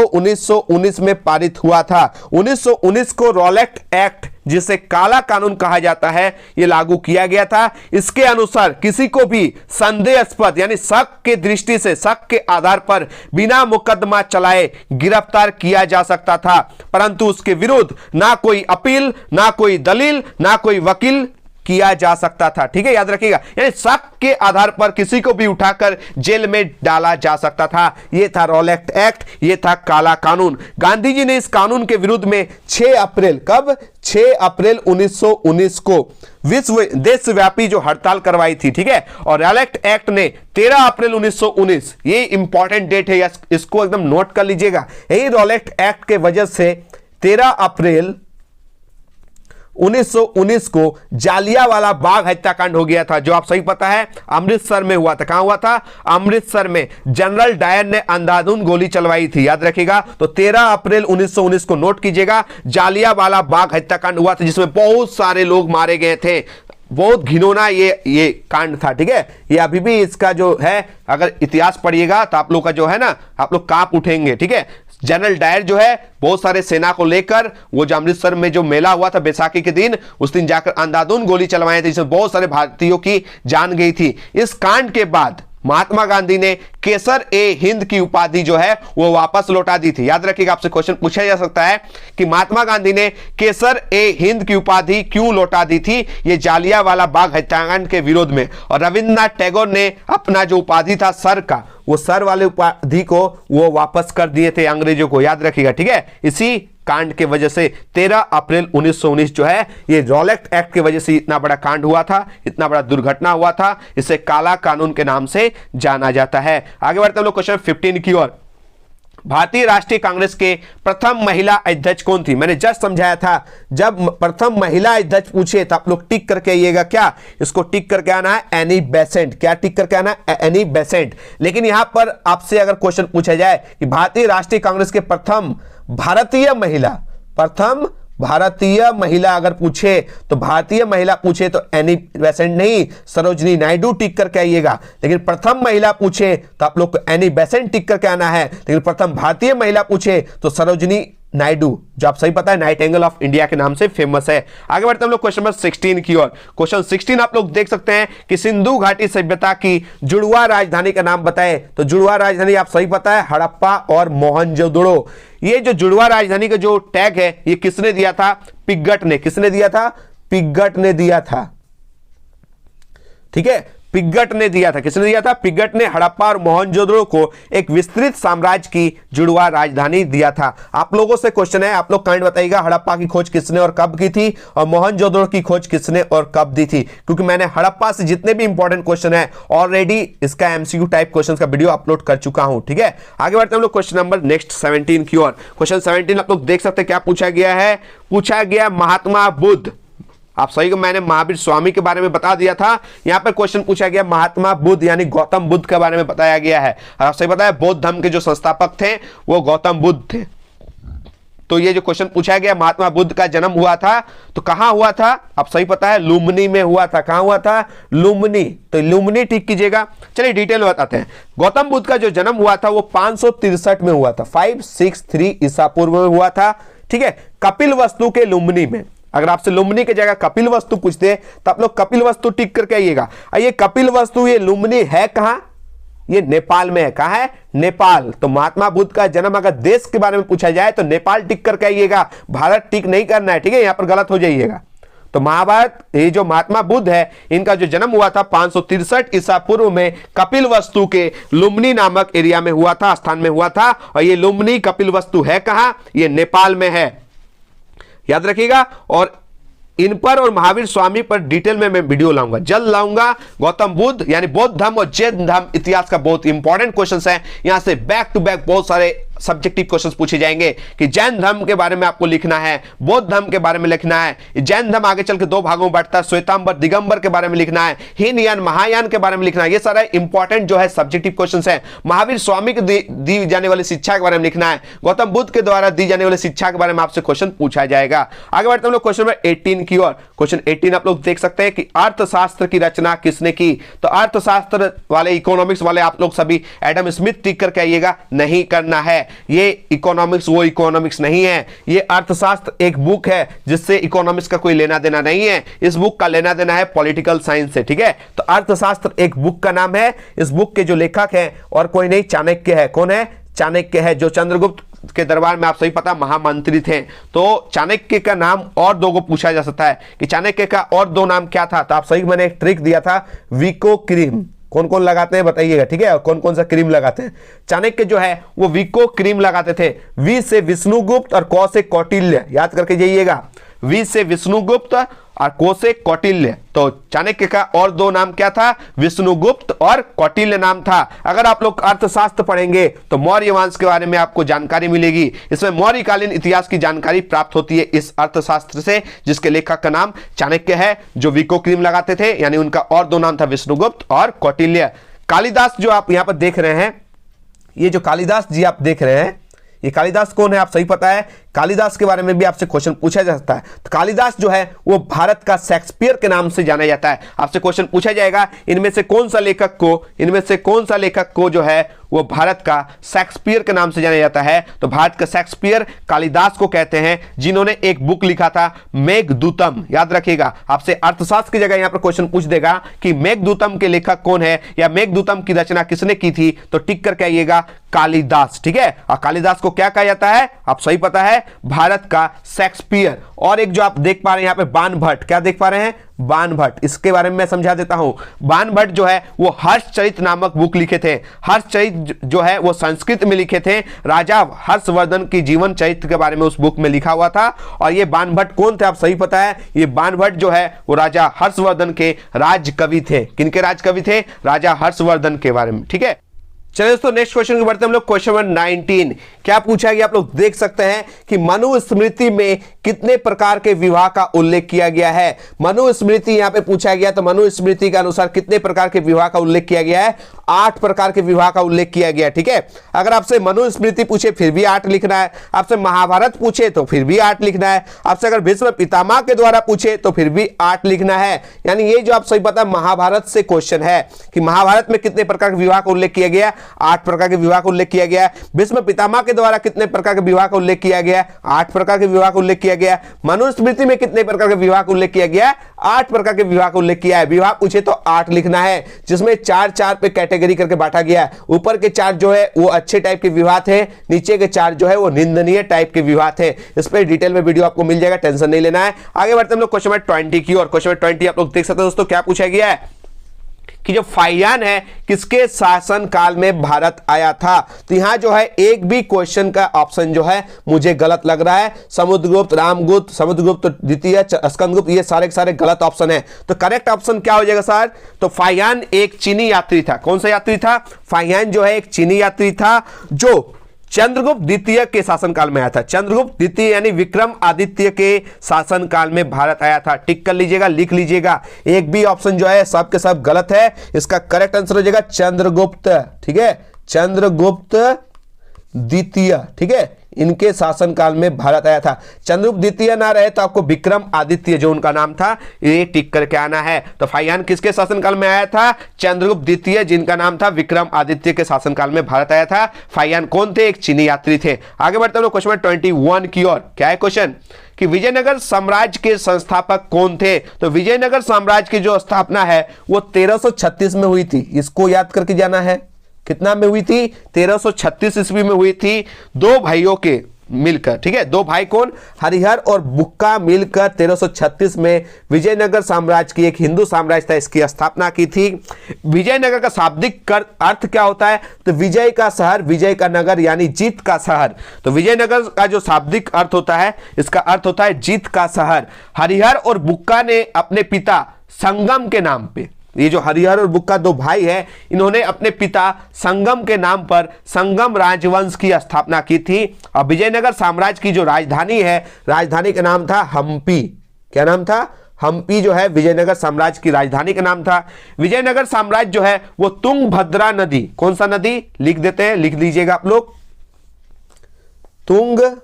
1919 में पारित हुआ था। 1919 को रॉलेट एक्ट, जिसे काला कानून कहा जाता है, यह लागू किया गया था। इसके अनुसार किसी को भी संदेहास्पद यानी शक के दृष्टि से, शक के आधार पर बिना मुकदमा चलाए गिरफ्तार किया जा सकता था, परंतु उसके विरुद्ध ना कोई अपील, ना कोई दलील, ना कोई वकील किया जा सकता था। ठीक है, याद रखिएगा, यानी शक के आधार पर किसी को भी उठाकर जेल में डाला जा सकता था। यह था रॉलेट एक्ट, यह था काला कानून। गांधी जी ने इस कानून के विरुद्ध में 6 अप्रैल, कब, 6 अप्रैल 1919 को विश्व देशव्यापी जो हड़ताल करवाई थी। ठीक है, और रॉलेट एक्ट ने 13 अप्रैल 1919, ये इंपॉर्टेंट डेट है, इसको एकदम नोट कर लीजिएगा। यही रॉलेट एक्ट के वजह से 13 अप्रैल 1919 को जालियांवाला बाग हत्याकांड हो गया था, जो आप सही पता है अमृतसर में हुआ था। कहां हुआ था? अमृतसर में। जनरल डायर ने अंधाधुंध गोली चलवाई थी, याद रखिएगा। तो 13 अप्रैल 1919 को नोट कीजिएगा, जालियांवाला बाग हत्याकांड हुआ था, जिसमें बहुत सारे लोग मारे गए थे। बहुत घिनौना ये कांड था। ठीक है, ये अभी भी इसका जो है, अगर इतिहास पढ़िएगा तो आप लोग का जो है ना, आप लोग कांप उठेंगे। ठीक है, जनरल डायर जो है बहुत सारे सेना को लेकर, वो जो अमृतसर में जो मेला हुआ था बैसाखी के दिन, उस दिन जाकर अंधाधुंध गोली चलवाई थी, जिसमें बहुत सारे भारतीयों की जान गई थी। इस कांड के बाद महात्मा गांधी ने केसर ए हिंद की उपाधि जो है वो वापस लौटा दी थी। याद रखिएगा, आपसे क्वेश्चन पूछा जा सकता है कि महात्मा गांधी ने केसर ए हिंद की उपाधि क्यों लौटा दी थी? ये जालियांवाला बाग हत्याकांड के विरोध में। और रविंद्रनाथ टैगोर ने अपना जो उपाधि था सर का, वो सर वाले उपाधि को वो वापस कर दिए थे अंग्रेजों को, याद रखिएगा। ठीक है, इसी कांड के वजह से 13 अप्रैल 1919 जो है, ये रॉलेट एक्ट की वजह से इतना बड़ा कांड हुआ था, इतना बड़ा दुर्घटना हुआ था। इसे काला कानून के नाम से जाना जाता है। आगे बढ़ते हम लोग क्वेश्चन 15 की ओर। भारतीय राष्ट्रीय कांग्रेस के प्रथम महिला अध्यक्ष कौन थी? मैंने जस्ट समझाया था, जब प्रथम महिला अध्यक्ष पूछे तो आप लोग टिक करके आइएगा। क्या इसको टिक करके आना है? Annie Besant. क्या टिक करके आना है? Annie Besant. लेकिन यहां पर आपसे अगर क्वेश्चन पूछा जाए कि भारतीय राष्ट्रीय कांग्रेस के प्रथम भारतीय महिला, प्रथम भारतीय महिला अगर पूछे तो भारतीय महिला पूछे तो एनी बेसेंट नहीं, सरोजनी नायडू टिक करके आइएगा। लेकिन प्रथम महिला पूछे तो आप लोग को एनी बेसेंट टिक करके आना है। लेकिन प्रथम भारतीय महिला पूछे तो सरोजनी नायडू, जो आप सही पता है नाइटिंगेल ऑफ इंडिया के नाम से फेमस है। आगे बढ़ते हम लोग क्वेश्चन नंबर 16 की ओर। क्वेश्चन 16 आप लोग देख सकते हैं कि सिंधु घाटी सभ्यता की जुड़वा राजधानी का नाम बताएं। तो जुड़वा राजधानी आप सही पता है हड़प्पा और मोहनजोदड़ो। ये जो जुड़वा राजधानी का जो टैग है, ये किसने दिया था? पिग्गट ने। किसने दिया था? पिग्गट ने दिया था। ठीक है, पिग्गट ने दिया था। किसने दिया था? पिग्गट ने हड़प्पा और मोहनजोदड़ो को एक विस्तृत साम्राज्य की जुड़वा राजधानी दिया था। आप लोगों से क्वेश्चन है, आप लोग कमेंट बताइएगा हड़प्पा की खोज किसने और कब की थी, और मोहनजोदड़ो की खोज किसने और कब दी थी। क्योंकि मैंने हड़प्पा से जितने भी इंपॉर्टेंट क्वेश्चन है ऑलरेडी इसका एमसीक्यू टाइप क्वेश्चन का वीडियो अपलोड कर चुका हूं। ठीक है, आगे बढ़ते हम लोग क्वेश्चन नंबर नेक्स्ट 17 की ओर। क्वेश्चन 17 आप लोग देख सकते हैं क्या पूछा गया है। पूछा गया महात्मा बुद्ध, आप सही को मैंने महावीर स्वामी के बारे में बता दिया था। यहां पर क्वेश्चन पूछा गया महात्मा बुद्ध यानी गौतम बुद्ध के बारे में बताया गया है। आप सही पता है बौद्ध धर्म के जो संस्थापक थे वो गौतम बुद्ध थे। तो ये जो क्वेश्चन पूछा गया महात्मा बुद्ध का जन्म हुआ था तो कहां हुआ था? आप सही पता है लुम्बिनी में हुआ था। कहां हुआ था? लुम्बिनी। तो लुम्बिनी ठीक कीजिएगा। चलिए डिटेल में बताते हैं। गौतम बुद्ध का जो जन्म हुआ था वो 563 में हुआ था, 563 ईसा पूर्व में हुआ था। ठीक है, कपिलवस्तु के लुम्बिनी में। अगर आपसे लुम्बिनी की जगह कपिलवस्तु पूछते तो आप लोग कपिलवस्तु टिक करके आइएगा। ये कपिलवस्तु ये लुम्बिनी है कहां? ये नेपाल में है। कहां है? नेपाल। तो महात्मा बुद्ध का जन्म अगर देश के बारे में पूछा जाए तो नेपाल टिक करके आइएगा, भारत टिक नहीं करना है। ठीक है, यहां पर गलत हो जाइएगा। तो महाभारत ये जो महात्मा बुद्ध है इनका जो जन्म हुआ था 563 ईसा पूर्व में कपिलवस्तु के लुम्बिनी नामक एरिया में हुआ था, स्थान में हुआ था। और ये लुम्बिनी कपिलवस्तु है कहां? ये नेपाल में है, याद रखिएगा। और इन पर और महावीर स्वामी पर डिटेल में मैं वीडियो लाऊंगा, जल्द लाऊंगा। गौतम बुद्ध यानी बौद्ध धर्म और जैन धर्म इतिहास का बहुत इंपॉर्टेंट क्वेश्चंस है। यहां से बैक टू बैक बहुत सारे सब्जेक्टिव क्वेश्चंस पूछे जाएंगे कि जैन धर्म के बारे में आपको लिखना है, बौद्ध धर्म के बारे में लिखना है। जैन धर्म आगे चल के 2 भागों में बांटता है, श्वेतांबर दिगंबर के बारे में लिखना है, हीनयान महायान के बारे में लिखना है। ये सारा इंपॉर्टेंट जो है सब्जेक्टिव क्वेश्चंस है। महावीर स्वामी को दी जाने वाली शिक्षा के बारे में लिखना है, गौतम बुद्ध के द्वारा दी जाने वाली शिक्षा के बारे में आपसे क्वेश्चन पूछा जाएगा। आगे बढ़ते हम लोग क्वेश्चन नंबर 18 की ओर। क्वेश्चन 18 आप लोग देख सकते हैं कि अर्थशास्त्र की रचना किसने की। तो अर्थशास्त्र वाले, इकोनॉमिक्स वाले आप लोग सभी एडम स्मिथ टिक करके आइएगा, नहीं करना है। ये इकोनॉमिक्स वो इकोनॉमिक्स नहीं है। ये अर्थशास्त्र एक बुक है जिससे इकोनॉमिक्स का कोई लेना देना नहीं है। इस बुक का लेना देना है पॉलिटिकल साइंस से। ठीक है, तो अर्थशास्त्र एक बुक का नाम है। इस बुक के जो लेखक है और कोई नहीं, चाणक्य है। कौन है? चाणक्य है, जो चंद्रगुप्त के दरबार में आप सही पता महामंत्री थे। तो चाणक्य का नाम और दो को पूछा जा सकता है कि चाणक्य का और दो नाम क्या था, तो आप सही, मैंने एक ट्रिक दिया था, विको क्रीम। कौन कौन लगाते हैं बताइएगा, ठीक है, और कौन कौन सा क्रीम लगाते हैं। चाणक्य जो है वो विको क्रीम लगाते थे। वी से विष्णुगुप्त और कौ से कौटिल्य, याद करके जाइएगा, वी से विष्णुगुप्त और को से कौटिल्य। तो चाणक्य का और दो नाम क्या था, विष्णुगुप्त और कौटिल्य नाम था। अगर आप लोग अर्थशास्त्र पढ़ेंगे तो मौर्य वंश के बारे में आपको जानकारी मिलेगी। इसमें मौर्यकालीन इतिहास की जानकारी प्राप्त होती है इस अर्थशास्त्र से, जिसके लेखक का नाम चाणक्य है, जो विको क्रीम लगाते थे, यानी उनका और दो नाम था विष्णुगुप्त और कौटिल्य। कालिदास जो आप यहां पर देख रहे हैं, ये जो कालिदास जी आप देख रहे हैं, ये कालिदास कौन है आप सही पता है। कालिदास के बारे में भी आपसे क्वेश्चन पूछा जा सकता है। तो कालिदास जो है वो भारत का शेक्सपियर के नाम से जाना जाता है। आपसे क्वेश्चन पूछा जाएगा इनमें से कौन सा लेखक को जो है वो भारत का शेक्सपियर के नाम से जाना जाता है। तो भारत का शेक्सपियर कालिदास को कहते हैं, जिन्होंने एक बुक लिखा था मेघदूतम। याद रखिएगा, आपसे अर्थशास्त्र की जगह यहां पर क्वेश्चन पूछ देगा कि मेघदूतम के लेखक कौन है या मेघदूतम की रचना किसने की थी, तो टिक करके आइएगा कालिदास, ठीक है। और कालिदास को क्या कहा जाता है, आप सही पता है, भारत का शेक्सपियर। और एक जो आप देख पा रहे हैं यहां पे बाणभट्ट, क्या देख पा रहे हैं, बाणभट्ट, इसके बारे में मैं समझा देता हूं। बाणभट्ट जो है वो हर्षचरित नामक बुक लिखे थे। हर्षचरित जो है वो संस्कृत में लिखे थे। राजा हर्षवर्धन की जीवन चरित्र के बारे में उस बुक में लिखा हुआ था। और ये बाणभट्ट कौन थे आप सही पता है, ये बाणभट्ट जो है वो राजा हर्षवर्धन के राजकवि थे। किनके राजकवि थे, राजा हर्षवर्धन के बारे में, ठीक है। चलिए दोस्तों नेक्स्ट क्वेश्चन की बढ़ते हैं हम लोग। क्वेश्चन नंबर 19 क्या पूछा गया, आप लोग देख सकते हैं कि मनुस्मृति में कितने प्रकार के विवाह का उल्लेख किया गया है। मनुस्मृति यहां पे पूछा गया, तो मनुस्मृति के अनुसार कितने प्रकार के विवाह का उल्लेख किया गया है, 8 प्रकार के विवाह का उल्लेख किया गया, ठीक है। अगर आपसे मनुस्मृति पूछे फिर भी 8 लिखना है, आपसे महाभारत पूछे तो फिर भी 8 लिखना है, आपसे अगर भीष्म पितामह के द्वारा पूछे तो फिर भी 8 लिखना है। यानी ये जो आप सही पता महाभारत से क्वेश्चन है कि महाभारत में कितने प्रकार के विवाह का उल्लेख किया गया, 8 प्रकार के विवाह का उल्लेख किया गया। भीष्म पितामह के द्वारा कितने प्रकार के विवाह का उल्लेख किया गया, 8 प्रकार के विवाह का उल्लेख किया गया। मनुस्मृति में कितने प्रकार के विवाह का उल्लेख किया गया, 8 प्रकार के विवाह का उल्लेख किया है। विवाह पूछे तो 8 लिखना है, जिसमें 4-4 पे कैटेगरी करके बांटा गया है। ऊपर के 4 जो है वो अच्छे टाइप के विवाह थे, नीचे के 4 जो है वो निंदनीय टाइप के विवाह थे। इस पर डिटेल में वीडियो आपको मिल जाएगा, टेंशन नहीं लेना है। आगे बढ़ते हम लोग क्वेश्चन नंबर 20 की। और क्वेश्चन नंबर 20 आप लोग देख सकते हैं दोस्तों, क्या पूछा गया है कि जो फाहियान है किसके शासन काल में भारत आया था। तो यहां जो है एक भी क्वेश्चन का ऑप्शन जो है मुझे गलत लग रहा है। समुद्रगुप्त, रामगुप्त, समुद्रगुप्त द्वितीय, स्कंदगुप्त, ये सारे के सारे गलत ऑप्शन है। तो करेक्ट ऑप्शन क्या हो जाएगा सर, तो फाहियान एक चीनी यात्री था। कौन सा यात्री था, फाहियान जो है एक चीनी यात्री था जो चंद्रगुप्त द्वितीय के शासनकाल में आया था। चंद्रगुप्त द्वितीय यानी विक्रम आदित्य के शासनकाल में भारत आया था। टिक कर लीजिएगा, लिख लीजिएगा। एक भी ऑप्शन जो है सब के सब गलत है। इसका करेक्ट आंसर हो जाएगा चंद्रगुप्त, ठीक है, चंद्रगुप्त द्वितीय, ठीक है, इनके शासनकाल में भारत आया था। चंद्रगुप्त द्वितीय ना रहे तो आपको विक्रम आदित्य जो उनका नाम था ये टिक करके आना है। तो फाहियान किसके शासनकाल में आया था, चंद्रगुप्त द्वितीय, जिनका नाम था विक्रम आदित्य के शासनकाल में भारत आया था। फाहियान कौन थे, एक चीनी यात्री थे। आगे बढ़ते हैं क्वेश्चन 21 की ओर। क्या है क्वेश्चन कि विजयनगर साम्राज्य के संस्थापक कौन थे। तो विजयनगर साम्राज्य की जो स्थापना है वो 1336 में हुई थी। इसको याद करके जाना है, कितना में हुई थी, 1336 ईस्वी में हुई थी। 2 भाइयों के मिलकर, ठीक है, 2 भाई कौन, हरिहर और बुक्का मिलकर 1336 में विजयनगर साम्राज्य की, एक हिंदू साम्राज्य था, इसकी स्थापना की थी। विजयनगर का शाब्दिक अर्थ क्या होता है, तो विजय का शहर, विजय का नगर यानी जीत का शहर। तो विजयनगर का जो शाब्दिक अर्थ होता है, इसका अर्थ होता है जीत का शहर। हरिहर और बुक्का ने अपने पिता संगम के नाम पे, ये जो हरिहर और बुक्का 2 भाई हैं, इन्होंने अपने पिता संगम के नाम पर संगम राजवंश की स्थापना की थी। और विजयनगर साम्राज्य की जो राजधानी है, राजधानी का नाम था हम्पी। क्या नाम था, हम्पी जो है विजयनगर साम्राज्य की राजधानी का नाम था। विजयनगर साम्राज्य जो है वो तुंगभद्रा नदी, कौन सा नदी लिख देते हैं, लिख लीजिएगा आप लोग, तुंगभद्रा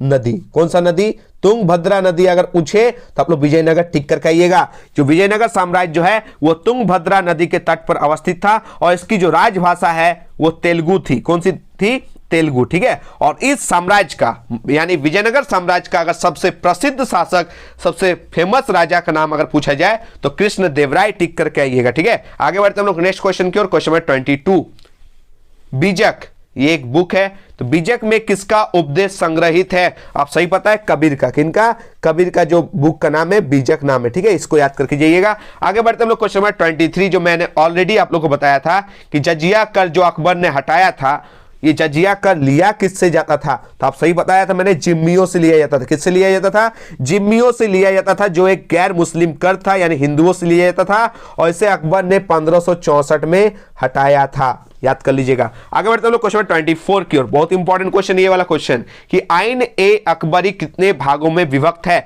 नदी। कौन सा नदी, तुंगभद्रा नदी। अगर पूछे तो आप लोग विजयनगर टिक करके आइएगा। जो विजयनगर साम्राज्य जो है वो तुंगभद्रा नदी के तट पर अवस्थित था और इसकी जो राजभाषा है वो तेलुगु थी। कौन सी थी, तेलुगु, ठीक है। और इस साम्राज्य का यानी विजयनगर साम्राज्य का अगर सबसे प्रसिद्ध शासक, सबसे फेमस राजा का नाम अगर पूछा जाए तो कृष्णदेवराय, टिक करके आइएगा, ठीक है। आगे बढ़ते हम लोग नेक्स्ट क्वेश्चन की ओर। क्वेश्चन नंबर 22, बीजक ये एक बुक है। तो बीजक में किसका उपदेश संग्रहित है? आप सही पता है, कबीर का। किनका? कबीर का जो बुक का नाम है बीजक नाम है, ठीक है, इसको याद करके जाइएगा। आगे बढ़ते हम लोग क्वेश्चन नंबर 23, जो मैंने ऑलरेडी आप लोग को बताया था कि जजिया कर जो अकबर ने हटाया था, ये जजिया कर लिया किससे जाता था? तो आप सही बताया था मैंने, जिम्मियों से लिया जाता था। किससे लिया जाता था? जिम्मियों से लिया जाता था, जो एक गैर मुस्लिम कर था, यानी हिंदुओं से लिया जाता था, और इसे अकबर ने 1564 में हटाया था। याद कर लीजिएगा। आगे बढ़ते हैं लोग क्वेश्चन 24 की ओर। बहुत इंपॉर्टेंट क्वेश्चन ये वाला क्वेश्चन कि आइन ए अकबरी कितने भागों में विभक्त है?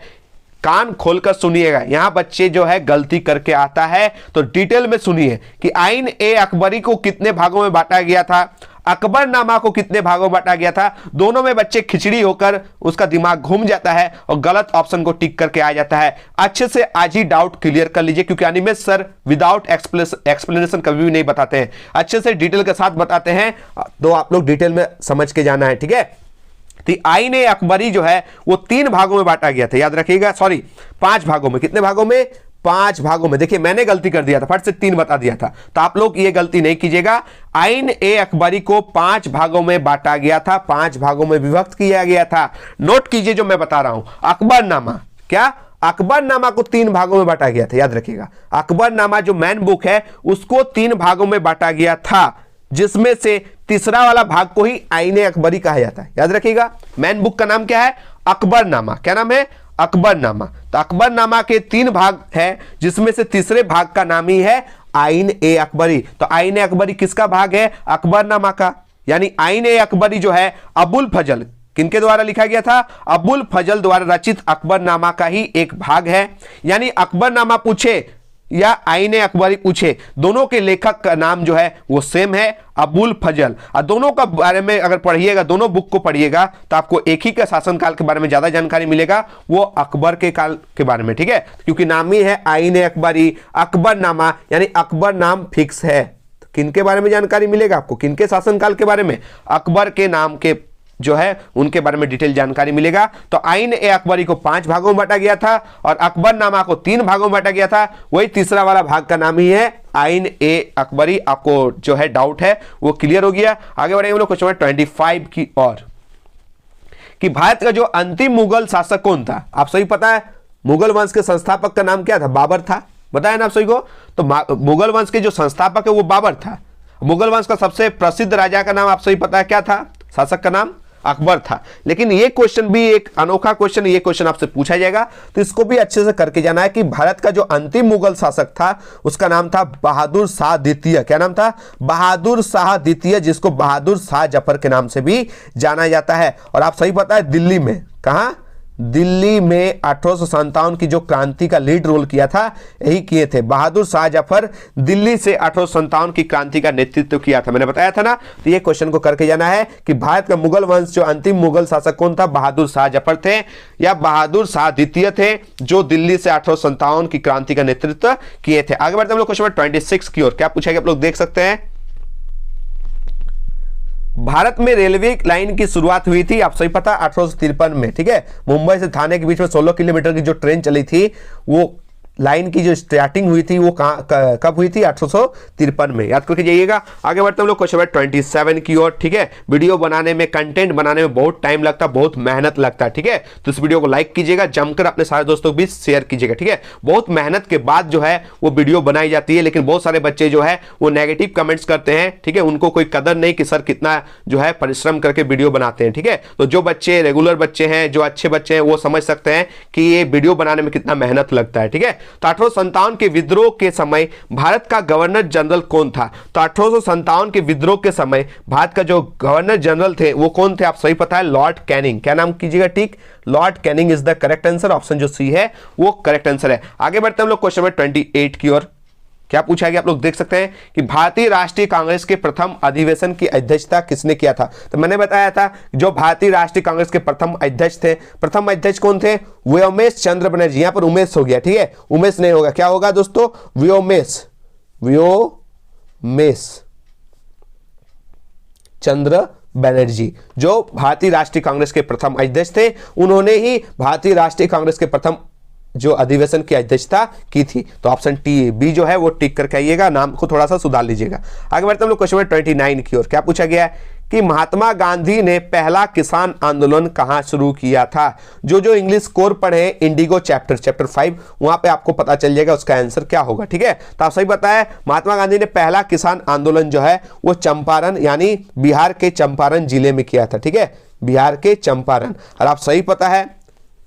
कान खोलकर सुनिएगा, यहां बच्चे जो है गलती करके आता है, तो डिटेल में सुनिए कि आइन ए अकबरी को कितने भागों में बांटा गया था, अकबरनामा को कितने भागों में बांटा गया था। दोनों में बच्चे खिचड़ी होकर उसका दिमाग घूम जाता है और गलत ऑप्शन को टिक करके आ जाता है। अच्छे से आज ही डाउट क्लियर कर लीजिए, क्योंकि अनिमेश सर विदाउट एक्सप्लेनेशन कभी भी नहीं बताते हैं, अच्छे से डिटेल के साथ बताते हैं, तो आप लोग डिटेल में समझ के जाना है, ठीक है। तो आइन ए अकबरी जो है वो 3 भागों में बांटा गया था, याद रखिएगा, सॉरी 5 भागों में। कितने भागों में? 5 भागों में। देखिए मैंने गलती कर दिया था, फट से 3 बता दिया था, तो आप लोग ये गलती नहीं कीजिएगा। आइन ए अकबरी को 5 भागों में बांटा गया था, 5 भागों में विभक्त किया गया था। नोट कीजिए जो मैं बता रहा हूं। अकबरनामा, क्या अकबरनामा को 3 भागों में बांटा गया था, याद रखिएगा। अकबरनामा जो मैन बुक है उसको 3 भागों में बांटा गया था, जिसमें से तीसरा वाला भाग को ही आइन ए अकबरी कहा जाता है, याद रखिएगा। मैन बुक का नाम क्या है? अकबरनामा। क्या नाम है? अकबरनामा। तो अकबरनामा के 3 भाग है, जिसमें से तीसरे भाग का नाम ही है आइन ए अकबरी। तो आइन ए अकबरी किसका भाग है? अकबरनामा का। यानी आइन ए अकबरी जो है अबुल फजल, किनके द्वारा लिखा गया था? अबुल फजल द्वारा रचित अकबरनामा का ही एक भाग है। यानी अकबरनामा पूछे या आइन ए अकबरी पूछे, दोनों के लेखक का नाम जो है वो सेम है, अबुल फजल। और दोनों का बारे में अगर पढ़िएगा, दोनों बुक को पढ़िएगा, तो आपको एक ही के शासनकाल के बारे में ज्यादा जानकारी मिलेगा, वो अकबर के काल के बारे में, ठीक है, क्योंकि नाम ही है आइन ए अकबरी, अकबरनामा, यानी अकबर नाम फिक्स है। तो किनके बारे में जानकारी मिलेगा आपको? किनके शासनकाल के बारे में? अकबर के नाम के जो है उनके बारे में डिटेल जानकारी मिलेगा। तो आइन ए अकबरी को 5 भागों में बांटा गया था और अकबरनामा को 3 भागों में बांटा गया था। वही तीसरा वाला भाग का नाम ही है आइन ए अकबरी। आपको जो है डाउट है वो क्लियर हो गया। आगे बढ़ेंगे हम लोग क्वेश्चन 25 की ओर, कि भारत का जो अंतिम मुगल शासक कौन था? आप सही पता है, मुगल वंश के संस्थापक का नाम क्या था? बाबर था, बताया ना आप सही को। तो मुगल वंश के जो संस्थापक है वो बाबर था। मुगल वंश का सबसे प्रसिद्ध राजा का नाम आप सही पता है क्या था? शासक का नाम अकबर था। लेकिन ये क्वेश्चन भी एक अनोखा क्वेश्चन, ये क्वेश्चन आपसे पूछा जाएगा, तो इसको भी अच्छे से करके जाना है कि भारत का जो अंतिम मुगल शासक था उसका नाम था बहादुर शाह द्वितीय। क्या नाम था? बहादुर शाह द्वितीय, जिसको बहादुर शाह जफर के नाम से भी जाना जाता है। और आप सही पता है दिल्ली में, कहां? दिल्ली में 1857 की जो क्रांति का लीड रोल किया था यही किए थे बहादुर शाह जफर। दिल्ली से 1857 की क्रांति का नेतृत्व किया था, मैंने बताया था ना। तो ये क्वेश्चन को करके जाना है कि भारत का मुगल वंश जो अंतिम मुगल शासक कौन था? बहादुर शाह जफर थे या बहादुर शाह द्वितीय थे, जो दिल्ली से 1857 की क्रांति का नेतृत्व किए थे। आगे बढ़ते हम लोग क्वेश्चन 26 की ओर। क्या पूछा गया आप लोग देख सकते हैं। भारत में रेलवे लाइन की शुरुआत हुई थी, आप सही पता, 1853 में, ठीक है। मुंबई से थाने के बीच में 16 किलोमीटर की जो ट्रेन चली थी, वो लाइन की जो स्टार्टिंग हुई थी वो कब हुई थी? 1853 में, याद करके जाइएगा। आगे बढ़ते हम लोग क्वेश्चन 27 की ओर, ठीक है। वीडियो बनाने में, कंटेंट बनाने में बहुत टाइम लगता है, बहुत मेहनत लगता है, ठीक है। तो इस वीडियो को लाइक कीजिएगा, जमकर अपने सारे दोस्तों के बीच शेयर कीजिएगा, ठीक है। बहुत मेहनत के बाद जो है वो वीडियो बनाई जाती है, लेकिन बहुत सारे बच्चे जो है वो नेगेटिव कमेंट्स करते हैं, ठीक है। उनको कोई कदर नहीं कि सर कितना जो है परिश्रम करके वीडियो बनाते हैं, ठीक है। तो जो बच्चे रेगुलर बच्चे हैं, जो अच्छे बच्चे हैं, वो समझ सकते हैं कि ये वीडियो बनाने में कितना मेहनत लगता है, ठीक है। तो 1857 के विद्रोह के समय भारत का गवर्नर जनरल कौन था? तो 1857 के विद्रोह के समय भारत का जो गवर्नर जनरल थे वो कौन थे? आप सही पता है, लॉर्ड कैनिंग। क्या नाम कीजिएगा? ठीक, Lord Canning is the correct answer. Option जो सी है वो करेक्ट आंसर है। आगे बढ़ते हैं हम लोग क्वेश्चन नंबर 28 की ओर। क्या पूछा गया आप लोग देख सकते हैं कि भारतीय राष्ट्रीय कांग्रेस के प्रथम अधिवेशन की अध्यक्षता किसने किया था? तो मैंने बताया था जो भारतीय राष्ट्रीय कांग्रेस के प्रथम अध्यक्ष थे, प्रथम अध्यक्ष कौन थे? व्योमेश चंद्र बनर्जी। यहां पर उमेश हो गया, ठीक है, उमेश नहीं होगा, क्या होगा दोस्तों? व्योमेश चंद्र बनर्जी, जो भारतीय राष्ट्रीय कांग्रेस के प्रथम अध्यक्ष थे। उन्होंने ही भारतीय राष्ट्रीय कांग्रेस के प्रथम जो अधिवेशन की अध्यक्षता की थी। तो ऑप्शन टी बी जो है वो टिक करके आइएगा, नाम को थोड़ा सा सुधार लीजिएगा। आगे बढ़ते हम लोग क्वेश्चन नंबर 29 की ओर। क्या पूछा गया है कि महात्मा गांधी ने पहला किसान आंदोलन कहां शुरू किया था? जो इंग्लिश कोर पढ़े इंडिगो चैप्टर 5, वहां पे आपको पता चल जाएगा उसका आंसर क्या होगा। ठीक है, तो आप सही बताया, महात्मा गांधी ने पहला किसान आंदोलन जो है वो चंपारण यानी बिहार के चंपारण जिले में किया था। ठीक है, बिहार के चंपारण, और आप सही पता है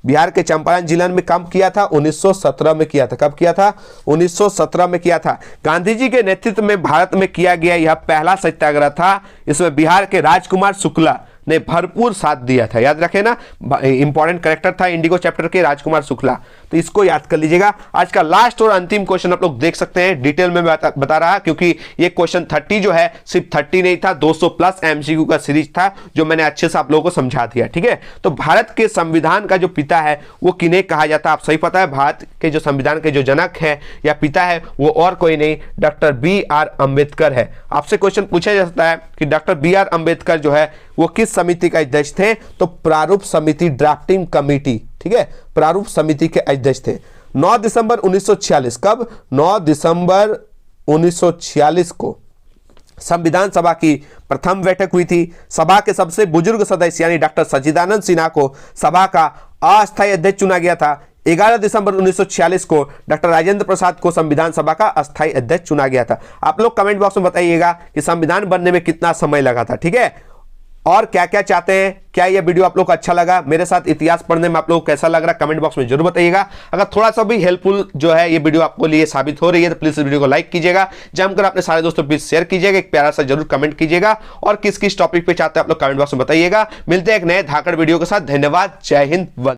बिहार के चंपारण जिले में कब किया था? 1917 में किया था। कब किया था? 1917 में किया था। गांधी जी के नेतृत्व में भारत में किया गया यह पहला सत्याग्रह था। इसमें बिहार के राजकुमार शुक्ला ने भरपूर साथ दिया था। याद रखें ना, इंपॉर्टेंट कैरेक्टर था इंडिगो चैप्टर के राजकुमार शुक्ला, तो इसको याद कर लीजिएगा। आज का लास्ट और अंतिम क्वेश्चन आप लोग देख सकते हैं, डिटेल में बता रहा, क्योंकि ये क्वेश्चन 30 जो है सिर्फ 30 नहीं था, 200 प्लस एमसीक्यू का सीरीज था जो मैंने अच्छे से आप लोगों को समझा दिया। ठीक है, तो भारत के संविधान का जो पिता है वो किन्हें कहा जाता है? आप सही पता है, भारत के जो संविधान के जो जनक है या पिता है वो और कोई नहीं, डॉक्टर BR अम्बेडकर है। आपसे क्वेश्चन पूछा जा सकता है कि डॉक्टर BR अम्बेडकर जो है वो किस समिति का अध्यक्ष थे? तो प्रारूप समिति, ड्राफ्टिंग कमेटी। ठीक है, प्रारूप समिति के अध्यक्ष थे। 9 दिसंबर 1946, कब? 9 दिसंबर 1946 को संविधान सभा की प्रथम बैठक हुई थी। सभा के सबसे बुजुर्ग सदस्य यानी डॉक्टर सच्चिदानंद सिन्हा को सभा का अस्थायी अध्यक्ष चुना गया था। 11 दिसंबर 1946 को डॉक्टर राजेंद्र प्रसाद को संविधान सभा का अस्थायी अध्यक्ष चुना गया था। आप लोग कमेंट बॉक्स में बताइएगा कि संविधान बनने में कितना समय लगा था। ठीक है, और क्या क्या चाहते हैं, क्या यह वीडियो आप लोग को अच्छा लगा, मेरे साथ इतिहास पढ़ने में आप लोग को कैसा लग रहा है, कमेंट बॉक्स में जरूर बताइएगा। अगर थोड़ा सा भी हेल्पफुल जो है ये वीडियो आपको लिए साबित हो रही है तो प्लीज इस वीडियो को लाइक कीजिएगा, जमकर अपने सारे दोस्तों प्लीज शेयर कीजिएगा, एक प्यारा सा जरूर कमेंट कीजिएगा, और किस किस टॉपिक पे चाहते हैं आप लोग कमेंट बॉक्स में बताइएगा। मिलते हैं एक नए धाकड़ वीडियो के साथ। धन्यवाद, जय हिंद।